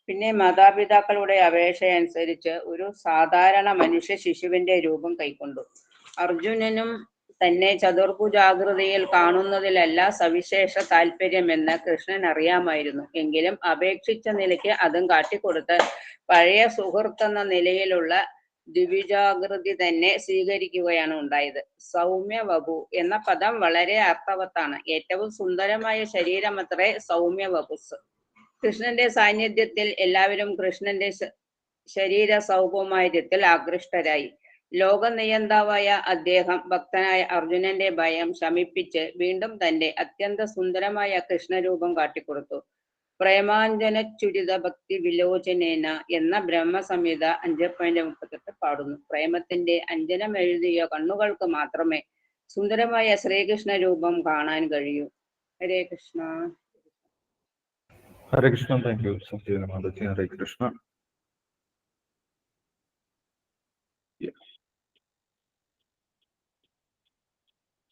പിന്നെ മാതാപിതാക്കളുടെ അപേക്ഷയനുസരിച്ച് ഒരു സാധാരണ മനുഷ്യ ശിശുവിന്റെ രൂപം കൈക്കൊണ്ടു. അർജുനനും തന്നെ ചതുർഭുജാകൃതിയിൽ കാണുന്നതിലല്ല സവിശേഷ താല്പര്യമെന്ന് കൃഷ്ണൻ അറിയാമായിരുന്നു. എങ്കിലും അപേക്ഷിച്ച നിലയ്ക്ക് അതും കാട്ടിക്കൊടുത്ത് പഴയ സുഹൃത്തെന്ന നിലയിലുള്ള ദ്വിജാകൃതി തന്നെ സ്വീകരിക്കുകയാണ് ഉണ്ടായത്. സൗമ്യ വപു എന്ന പദം വളരെ അർത്ഥവത്താണ്. ഏറ്റവും സുന്ദരമായ ശരീരമത്രേ സൗമ്യ വപുസ്. കൃഷ്ണന്റെ സാന്നിധ്യത്തിൽ എല്ലാവരും കൃഷ്ണന്റെ ശരീര സൗകുമാര്യത്തിൽ ആകൃഷ്ടരായി. ലോകനിയന്താവായ അദ്ദേഹം ഭക്തനായ അർജുനന്റെ ഭയം ശമിപ്പിച്ച് വീണ്ടും തന്റെ അത്യന്ത സുന്ദരമായ കൃഷ്ണരൂപം കാട്ടിക്കൊടുത്തു. പ്രേമാഞ്ജനച്ചുരിത ഭക്തി വിലോചനേന എന്ന ബ്രഹ്മസംഹിത 5.38 പാടുന്നു. പ്രേമത്തിന്റെ അഞ്ജനം എഴുതിയ കണ്ണുകൾക്ക് മാത്രമേ സുന്ദരമായ ശ്രീകൃഷ്ണ രൂപം കാണാൻ കഴിയൂ. ഹരേ കൃഷ്ണ. ഹരേ കൃഷ്ണ. Thank you Sanjeevani Mataji. ഹരേ കൃഷ്ണ.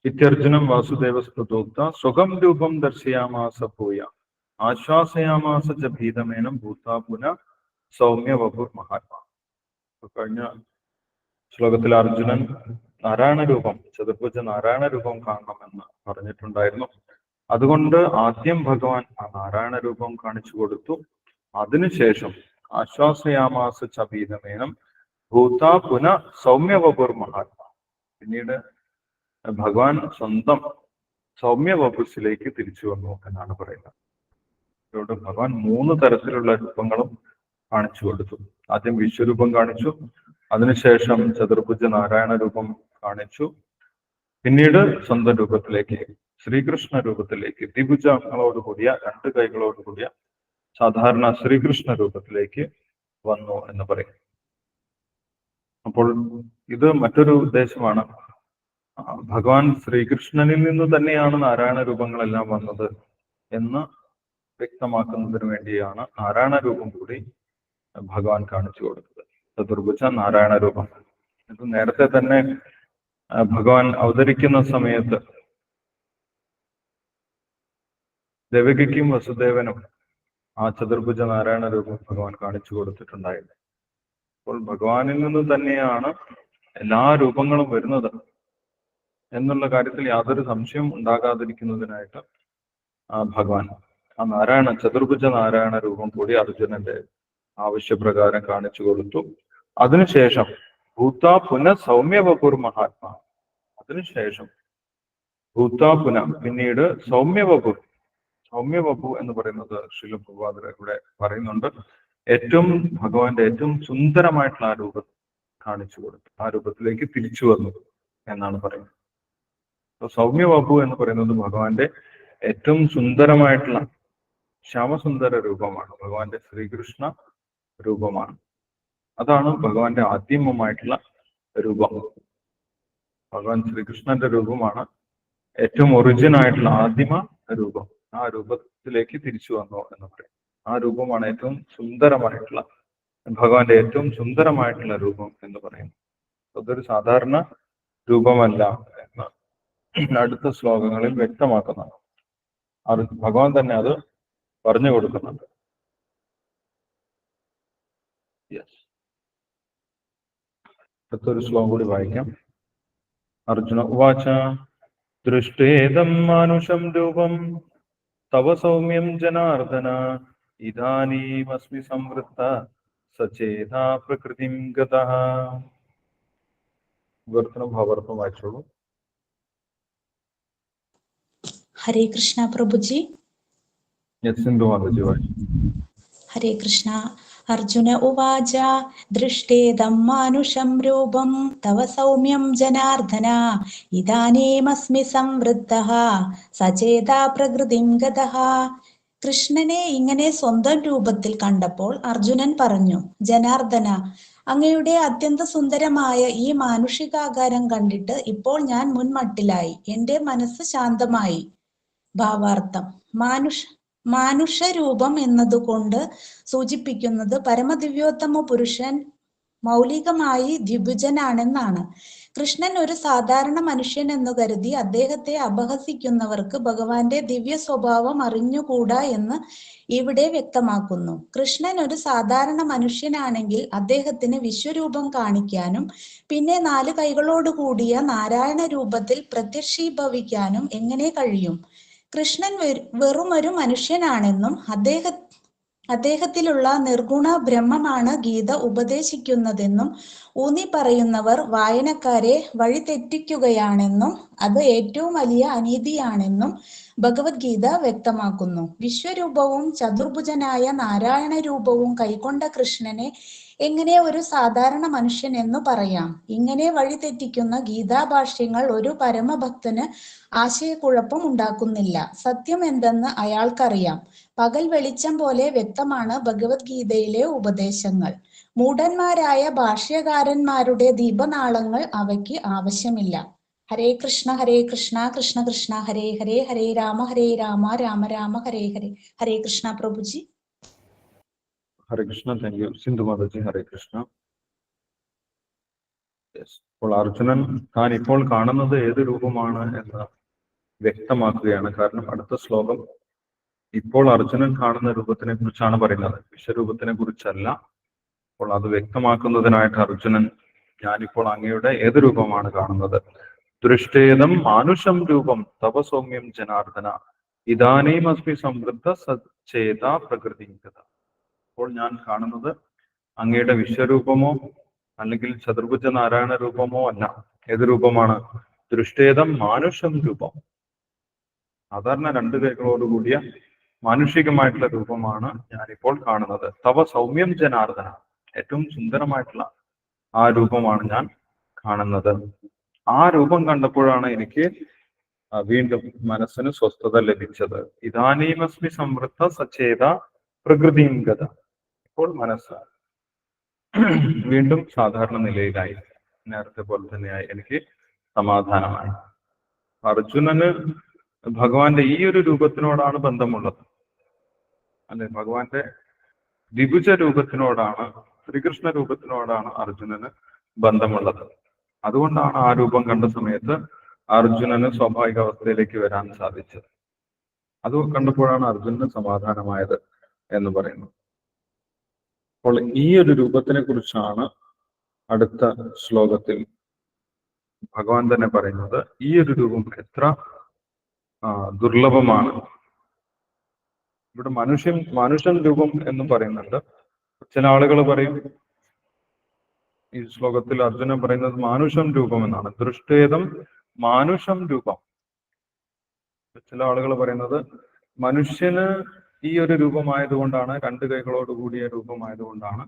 ഇത്യർജുനം വാസുദേവസ്തദോക്ത്വാ സുഖം രൂപം ദർശയാമാസ ഭൂയ ആശ്വാസയാമാസ ച ഭീതമേനം ഭൂത്വാ പുനഃ സൗമ്യ വപുർ മഹാത്മാ. കഴിഞ്ഞ ശ്ലോകത്തിൽ അർജുനൻ നാരായണ രൂപം, ചതുർഭുജ നാരായണ രൂപം കാണണമെന്ന് പറഞ്ഞിട്ടുണ്ടായിരുന്നു. അതുകൊണ്ട് ആദ്യം ഭഗവാൻ ആ നാരായണ രൂപം കാണിച്ചു കൊടുത്തു. അതിനുശേഷം ആശ്വാസയാമാസ ച ഭീതമേനം ഭൂത്വാ പുനഃ സൗമ്യ വപുർ മഹാത്മാ. പിന്നീട് ഭഗവാൻ സ്വന്തം സൗമ്യ വപുസിലേക്ക് തിരിച്ചു വന്നു എന്നാണ് പറയുന്നത്. അതുകൊണ്ട് ഭഗവാൻ 3 തരത്തിലുള്ള രൂപങ്ങളും കാണിച്ചു കൊടുത്തു. ആദ്യം വിശ്വരൂപം കാണിച്ചു, അതിനുശേഷം ചതുർഭുജ നാരായണ രൂപം കാണിച്ചു, പിന്നീട് സ്വന്തം രൂപത്തിലേക്ക്, ശ്രീകൃഷ്ണ രൂപത്തിലേക്ക്, ദ്വിഭുജങ്ങളോടുകൂടിയ 2 കൈകളോടുകൂടിയ സാധാരണ ശ്രീകൃഷ്ണ രൂപത്തിലേക്ക് വന്നു എന്ന് പറയും. അപ്പോൾ ഇത് മറ്റൊരു ഉദ്ദേശമാണ്. ഭഗവാൻ ശ്രീകൃഷ്ണനിൽ നിന്ന് തന്നെയാണ് നാരായണ രൂപങ്ങളെല്ലാം വന്നത് എന്ന് വ്യക്തമാക്കുന്നതിന് വേണ്ടിയാണ് നാരായണ രൂപം കൂടി ഭഗവാൻ കാണിച്ചു കൊടുത്തത്. ചതുർഭുജ നാരായണ രൂപം. ഇത് നേരത്തെ തന്നെ ഭഗവാൻ അവതരിക്കുന്ന സമയത്ത് ദേവകിക്കും വസുദേവനും ആ ചതുർഭുജ നാരായണ രൂപം ഭഗവാൻ കാണിച്ചു കൊടുത്തിട്ടുണ്ടായിരുന്നു. അപ്പോൾ ഭഗവാനിൽ നിന്ന് തന്നെയാണ് എല്ലാ രൂപങ്ങളും വരുന്നത് എന്നുള്ള കാര്യത്തിൽ യാതൊരു സംശയം ഉണ്ടാകാതിരിക്കുന്നതിനായിട്ട് ഭഗവാൻ ആ ചതുർഭുജ നാരായണ രൂപം കൂടി അർജുനന്റെ ആവശ്യപ്രകാരം കാണിച്ചു കൊടുത്തു. അതിനുശേഷം ഭൂത്വാ പുനഃ സൗമ്യ വപുർ മഹാത്മാ. അതിനുശേഷം ഭൂത്വാ പുനഃ പിന്നീട് സൗമ്യ വപു എന്ന് പറയുന്നത് ശ്രീല പ്രഭുപാദർ ഇവിടെ പറയുന്നുണ്ട്. ഭഗവാന്റെ ഏറ്റവും സുന്ദരമായിട്ടുള്ള ആ രൂപം കാണിച്ചു കൊടുത്തു. ആ രൂപത്തിലേക്ക് തിരിച്ചു വന്നു എന്നാണ് പറയുന്നത്. സൗമ്യ വപു എന്ന് പറയുന്നത് ഭഗവാന്റെ ഏറ്റവും സുന്ദരമായിട്ടുള്ള ശ്യാമസുന്ദര രൂപമാണ്. ഭഗവാന്റെ ശ്രീകൃഷ്ണ രൂപമാണ്. അതാണ് ഭഗവാന്റെ ആദ്യമമായിട്ടുള്ള രൂപം. ഭഗവാൻ ശ്രീകൃഷ്ണന്റെ രൂപമാണ് ഏറ്റവും ഒറിജിൻ ആയിട്ടുള്ള ആദിമ രൂപം. ആ രൂപത്തിലേക്ക് തിരിച്ചു വന്നു എന്ന് പറയും. ആ രൂപമാണ് ഏറ്റവും സുന്ദരമായിട്ടുള്ള, ഭഗവാന്റെ ഏറ്റവും സുന്ദരമായിട്ടുള്ള രൂപം എന്ന് പറയുന്നു. അതൊരു സാധാരണ രൂപമല്ല എന്ന് അടുത്ത ശ്ലോകങ്ങളിൽ വ്യക്തമാക്കുന്നതാണ്. അത് ഭഗവാൻ തന്നെ അത് പറഞ്ഞു കൊടുക്കുന്നുണ്ട്. അടുത്തൊരു ശ്ലോകം കൂടി വായിക്കാം. അർജുന ഉവാച ദൃഷ്ടേദം മാനുഷം രൂപം തവ സൗമ്യം ജനാർദ്ദന ഇദാനീമസ്മി സംവൃത്ത സചേതാ പ്രകൃതിം ഗതഃ. വിവർത്തനം ഭാവാർത്ഥം വായിച്ചോളൂ. ഹരേ കൃഷ്ണ പ്രഭുജി. സിന്ധു മാതാജി വായിച്ചു. ഹരേ കൃഷ്ണ. അർജുന ഉവാച ദൃഷ്ടേദം മാനുഷം രൂപം തവ സൗമ്യം ജനാർദ്ദന ഇദാനീമസ്മി സംവൃത്തഃ സചേതാ പ്രകൃതിം ഗതഃ. കൃഷ്ണനെ ഇങ്ങനെ സ്വന്തം രൂപത്തിൽ കണ്ടപ്പോൾ അർജുനൻ പറഞ്ഞു, ജനാർദ്ദന, അങ്ങയുടെ അത്യന്ത സുന്ദരമായ ഈ മാനുഷികാകാരം കണ്ടിട്ട് ഇപ്പോൾ ഞാൻ മുൻമട്ടിലായി. എന്റെ മനസ്സ് ശാന്തമായി. ഭാവാർത്ഥം: മാനുഷ രൂപം എന്നതുകൊണ്ട് സൂചിപ്പിക്കുന്നത് പരമദിവ്യോത്തമ പുരുഷൻ മൗലികമായി ദ്വിഭുജനാണെന്നാണ്. കൃഷ്ണൻ ഒരു സാധാരണ മനുഷ്യൻ എന്നു കരുതി അദ്ദേഹത്തെ അപഹസിക്കുന്നവർക്ക് ഭഗവാന്റെ ദിവ്യ സ്വഭാവം അറിഞ്ഞുകൂടാ എന്ന് ഇവിടെ വ്യക്തമാക്കുന്നു. കൃഷ്ണൻ ഒരു സാധാരണ മനുഷ്യനാണെങ്കിൽ അദ്ദേഹത്തിന് വിശ്വരൂപം കാണിക്കാനും പിന്നെ 4 കൈകളോട് കൂടിയ നാരായണ രൂപത്തിൽ പ്രത്യക്ഷീഭവിക്കാനും എങ്ങനെ കഴിയും? കൃഷ്ണൻ വെറുമൊരു മനുഷ്യനാണെന്നും അദ്ദേഹത്തിലുള്ള നിർഗുണ ബ്രഹ്മമാണ് ഗീത ഉപദേശിക്കുന്നതെന്നും ഊന്നി പറയുന്നവർ വായനക്കാരെ വഴിതെറ്റിക്കുകയാണെന്നും അത് ഏറ്റവും വലിയ അനീതിയാണെന്നും ഭഗവത്ഗീത വ്യക്തമാക്കുന്നു. വിശ്വരൂപവും ചതുർഭുജനായ നാരായണ രൂപവും കൈക്കൊണ്ട കൃഷ്ണനെ എങ്ങനെ ഒരു സാധാരണ മനുഷ്യൻ എന്നു പറയാം? ഇങ്ങനെ വഴിതെറ്റിക്കുന്ന ഗീതാഭാഷ്യങ്ങൾ ഒരു പരമഭക്തന് ആശയക്കുഴപ്പം ഉണ്ടാക്കുന്നില്ല. സത്യം എന്തെന്ന് അയാൾക്കറിയാം. പകൽ വെളിച്ചം പോലെ വ്യക്തമാണ് ഭഗവത്ഗീതയിലെ ഉപദേശങ്ങൾ. മൂഢന്മാരായ ഭാഷ്യകാരന്മാരുടെ ദീപനാളങ്ങൾ അവയ്ക്ക് ആവശ്യമില്ല. ഹരേ കൃഷ്ണ കൃഷ്ണ കൃഷ്ണ ഹരേ ഹരേ, ഹരേ രാമ രാമ രാമ ഹരേ ഹരേ. ഹരേ കൃഷ്ണ പ്രഭുജി. ഹരേ കൃഷ്ണ. Thank you Sindhu Mataji. ഹരേ കൃഷ്ണ. അപ്പോൾ അർജുനൻ താൻ ഇപ്പോൾ കാണുന്നത് ഏത് രൂപമാണ് എന്ന് വ്യക്തമാക്കുകയാണ്. കാരണം അടുത്ത ശ്ലോകം ഇപ്പോൾ അർജുനൻ കാണുന്ന രൂപത്തിനെ കുറിച്ചാണ് പറയുന്നത്, വിശ്വരൂപത്തിനെ കുറിച്ചല്ല. അപ്പോൾ അത് വ്യക്തമാക്കുന്നതിനായിട്ട് അർജുനൻ, ഞാനിപ്പോൾ അങ്ങയുടെ ഏത് രൂപമാണ് കാണുന്നത്? ദൃഷ്ടേദം മാനുഷം രൂപം തവ സൗമ്യം ജനാർദ്ദന ഇദാനീമസ്മി സംവൃത്ത സചേതാ പ്രകൃതിം ഗതഃ. അപ്പോൾ ഞാൻ കാണുന്നത് അങ്ങയുടെ വിശ്വരൂപമോ അല്ലെങ്കിൽ ചതുർഭുജ നാരായണ രൂപമോ അല്ല. ഏത് രൂപമാണ്? ദൃഷ്ടേദം മാനുഷം രൂപം. സാധാരണ 2 കൈകളോടുകൂടിയ മാനുഷികമായിട്ടുള്ള രൂപമാണ് ഞാനിപ്പോൾ കാണുന്നത്. തവ സൗമ്യം ജനാർദ്ദന, ഏറ്റവും സുന്ദരമായിട്ടുള്ള ആ രൂപമാണ് ഞാൻ കാണുന്നത്. ആ രൂപം കണ്ടപ്പോഴാണ് എനിക്ക് വീണ്ടും മനസ്സിന് സ്വസ്ഥത ലഭിച്ചത്. ഇദാനീമസ്മി സംവൃത്ത സചേത പ്രകൃതിം ഗതഃ. ഇപ്പോൾ മനസ്സ് വീണ്ടും സാധാരണ നിലയിലായി, നേരത്തെ പോലെ തന്നെയായി, എനിക്ക് സമാധാനമായി. അർജുനന് ഭഗവാന്റെ ഈ ഒരു രൂപത്തിനോടാണ് ബന്ധമുള്ളത്, അല്ലെ? ഭഗവാന്റെ ദ്വിഭുജ രൂപത്തിനോടാണ്, ശ്രീകൃഷ്ണ രൂപത്തിനോടാണ് അർജുനന് ബന്ധമുള്ളത്. അതുകൊണ്ടാണ് ആ രൂപം കണ്ട സമയത്ത് അർജുനന് സ്വാഭാവിക അവസ്ഥയിലേക്ക് വരാൻ സാധിച്ചത്. അത് കണ്ടപ്പോഴാണ് അർജുനന് സമാധാനമായത് എന്ന് പറയുന്നു. അപ്പോൾ ഈ ഒരു രൂപത്തിനെ കുറിച്ചാണ് അടുത്ത ശ്ലോകത്തിൽ ഭഗവാൻ തന്നെ പറയുന്നത്. ഈ ഒരു രൂപം എത്ര ദുർലഭമാണ്. ഇവിടെ മനുഷ്യൻ രൂപം എന്ന് പറയുന്നുണ്ട്. ചില ആളുകൾ പറയും, ഈ ശ്ലോകത്തിൽ അർജുനൻ പറയുന്നത് മാനുഷം രൂപം എന്നാണ്. ദൃഷ്ടേദം മാനുഷം രൂപം. ചില ആളുകൾ പറയുന്നത് മനുഷ്യന് ഈ ഒരു രൂപമായതുകൊണ്ടാണ്, 2 കൈകളോട് കൂടിയ രൂപമായതുകൊണ്ടാണ്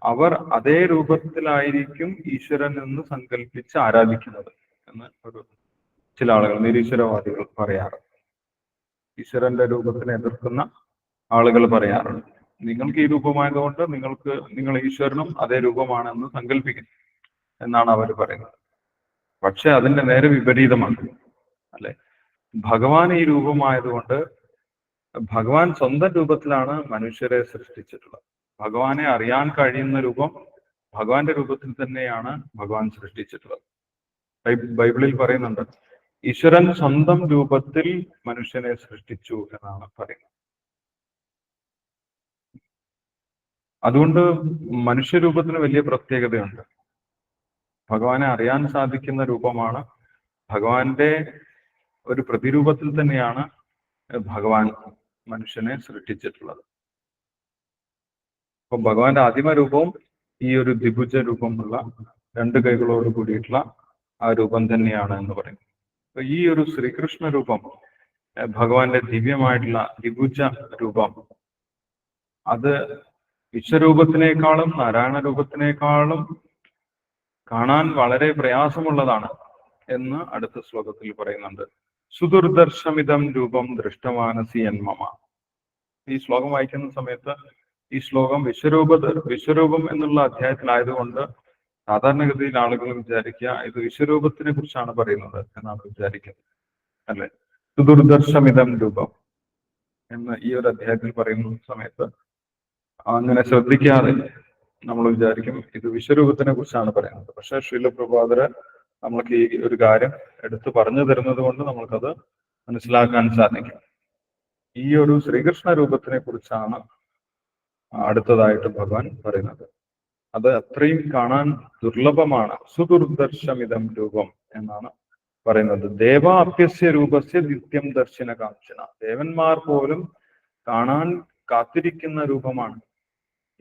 അവർ അതേ രൂപത്തിലായിരിക്കും ഈശ്വരൻ എന്ന് സങ്കല്പിച്ച് ആരാധിക്കുന്നത് എന്ന് ചില ആളുകൾ, നിരീശ്വരവാദികൾ പറയാറ്. ഈശ്വരന്റെ രൂപത്തിനെ എതിർക്കുന്ന ആളുകൾ പറയാറുണ്ട്. നിങ്ങൾക്ക് ഈ രൂപമായതുകൊണ്ട് നിങ്ങൾ ഈശ്വരനും അതേ രൂപമാണെന്ന് സങ്കല്പിക്കും. എന്നാണ് അവർ പറയുന്നത്. പക്ഷെ അതിന്റെ നേരെ വിപരീതമാണ്, അല്ലെ? ഭഗവാൻ ഈ രൂപമായതുകൊണ്ട് ഭഗവാൻ സ്വന്തം രൂപത്തിലാണ് മനുഷ്യരെ സൃഷ്ടിച്ചിട്ടുള്ളത്. ഭഗവാനെ അറിയാൻ കഴിയുന്ന രൂപം ഭഗവാന്റെ രൂപത്തിൽ തന്നെയാണ് ഭഗവാൻ സൃഷ്ടിച്ചിട്ടുള്ളത്. ബൈബിളിൽ പറയുന്നുണ്ട്, ഈശ്വരൻ സ്വന്തം രൂപത്തിൽ മനുഷ്യനെ സൃഷ്ടിച്ചു എന്നാണ് പറയുന്നത്. അതുകൊണ്ട് മനുഷ്യരൂപത്തിന് വലിയ പ്രത്യേകതയുണ്ട്. ഭഗവാനെ അറിയാൻ സാധിക്കുന്ന രൂപമാണ്. ഭഗവാന്റെ ഒരു പ്രതിരൂപത്തിൽ തന്നെയാണ് ഭഗവാൻ മനുഷ്യനെ സൃഷ്ടിച്ചിട്ടുള്ളത്. അപ്പൊ ഭഗവാന്റെ ആദിമ രൂപവും ഈ ഒരു ദ്വിഭുജ രൂപമുള്ള 2 കൈകളോട് കൂടിയിട്ടുള്ള ആ രൂപം തന്നെയാണ് എന്ന് പറയും. അപ്പൊ ഈ ഒരു ശ്രീകൃഷ്ണ രൂപം, ഭഗവാന്റെ ദിവ്യമായിട്ടുള്ള ദ്വിഭുജ രൂപം, അത് വിശ്വരൂപത്തിനേക്കാളും നാരായണ രൂപത്തിനേക്കാളും കാണാൻ വളരെ പ്രയാസമുള്ളതാണ് എന്ന് അടുത്ത ശ്ലോകത്തിൽ പറയുന്നുണ്ട്. സുദുർദർശമിതം രൂപം ദൃഷ്ടമാനസി എന്മമ. ഈ ശ്ലോകം വായിക്കുന്ന സമയത്ത് ഈ ശ്ലോകം വിശ്വരൂപം എന്നുള്ള അധ്യായത്തിലായതുകൊണ്ട് സാധാരണഗതിയിൽ ആളുകൾ വിചാരിക്കുക ഇത് വിശ്വരൂപത്തിനെ കുറിച്ചാണ് പറയുന്നത് എന്നാണ് വിചാരിക്കുന്നത്, അല്ലെ? സുദുർദർശമിതം രൂപം എന്ന് ഈ ഒരു അധ്യായത്തിൽ പറയുന്ന സമയത്ത് അങ്ങനെ ശ്രദ്ധിക്കാതെ നമ്മൾ വിചാരിക്കും ഇത് വിശ്വരൂപത്തിനെ കുറിച്ചാണ് പറയുന്നത്. പക്ഷെ ശ്രീല പ്രഭാതര് നമ്മൾക്ക് ഈ ഒരു കാര്യം എടുത്തു പറഞ്ഞു തരുന്നത് കൊണ്ട് നമ്മൾക്കത് മനസ്സിലാക്കാൻ സാധിക്കും. ഈ ഒരു ശ്രീകൃഷ്ണ രൂപത്തിനെ കുറിച്ചാണ് അടുത്തതായിട്ട് ഭഗവാൻ പറയുന്നത്. അത് അത്രയും കാണാൻ ദുർലഭമാണ്. സുദുർദർശമിതം രൂപം എന്നാണ് പറയുന്നത്. ദേവാപ്യസ്യ രൂപസ്യ നിത്യം ദർശന കാംക്ഷണ. ദേവന്മാർ പോലും കാണാൻ കാത്തിരിക്കുന്ന രൂപമാണ്.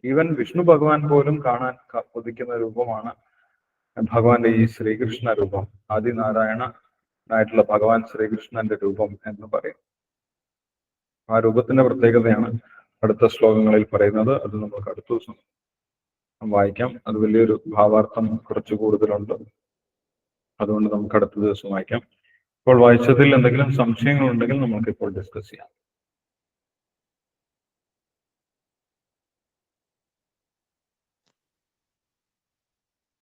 ഈവൻ വിഷ്ണു ഭഗവാൻ പോലും കാണാൻ കൊതിക്കുന്ന രൂപമാണ് ഭഗവാന്റെ ഈ ശ്രീകൃഷ്ണ രൂപം. ആദിനാരായണനായിട്ടുള്ള ഭഗവാൻ ശ്രീകൃഷ്ണന്റെ രൂപം എന്ന് പറയും. ആ രൂപത്തിന്റെ പ്രത്യേകതയാണ് അടുത്ത ശ്ലോകങ്ങളിൽ പറയുന്നത്. അത് നമുക്ക് അടുത്ത ദിവസം വായിക്കാം. അത് വലിയൊരു ഭാവാർത്ഥം കുറച്ച് കൂടുതലുണ്ട്, അതുകൊണ്ട് നമുക്ക് അടുത്ത ദിവസം വായിക്കാം. ഇപ്പോൾ വായിച്ചതിൽ എന്തെങ്കിലും സംശയങ്ങൾ ഉണ്ടെങ്കിൽ നമുക്ക് ഇപ്പോൾ ഡിസ്കസ് ചെയ്യാം.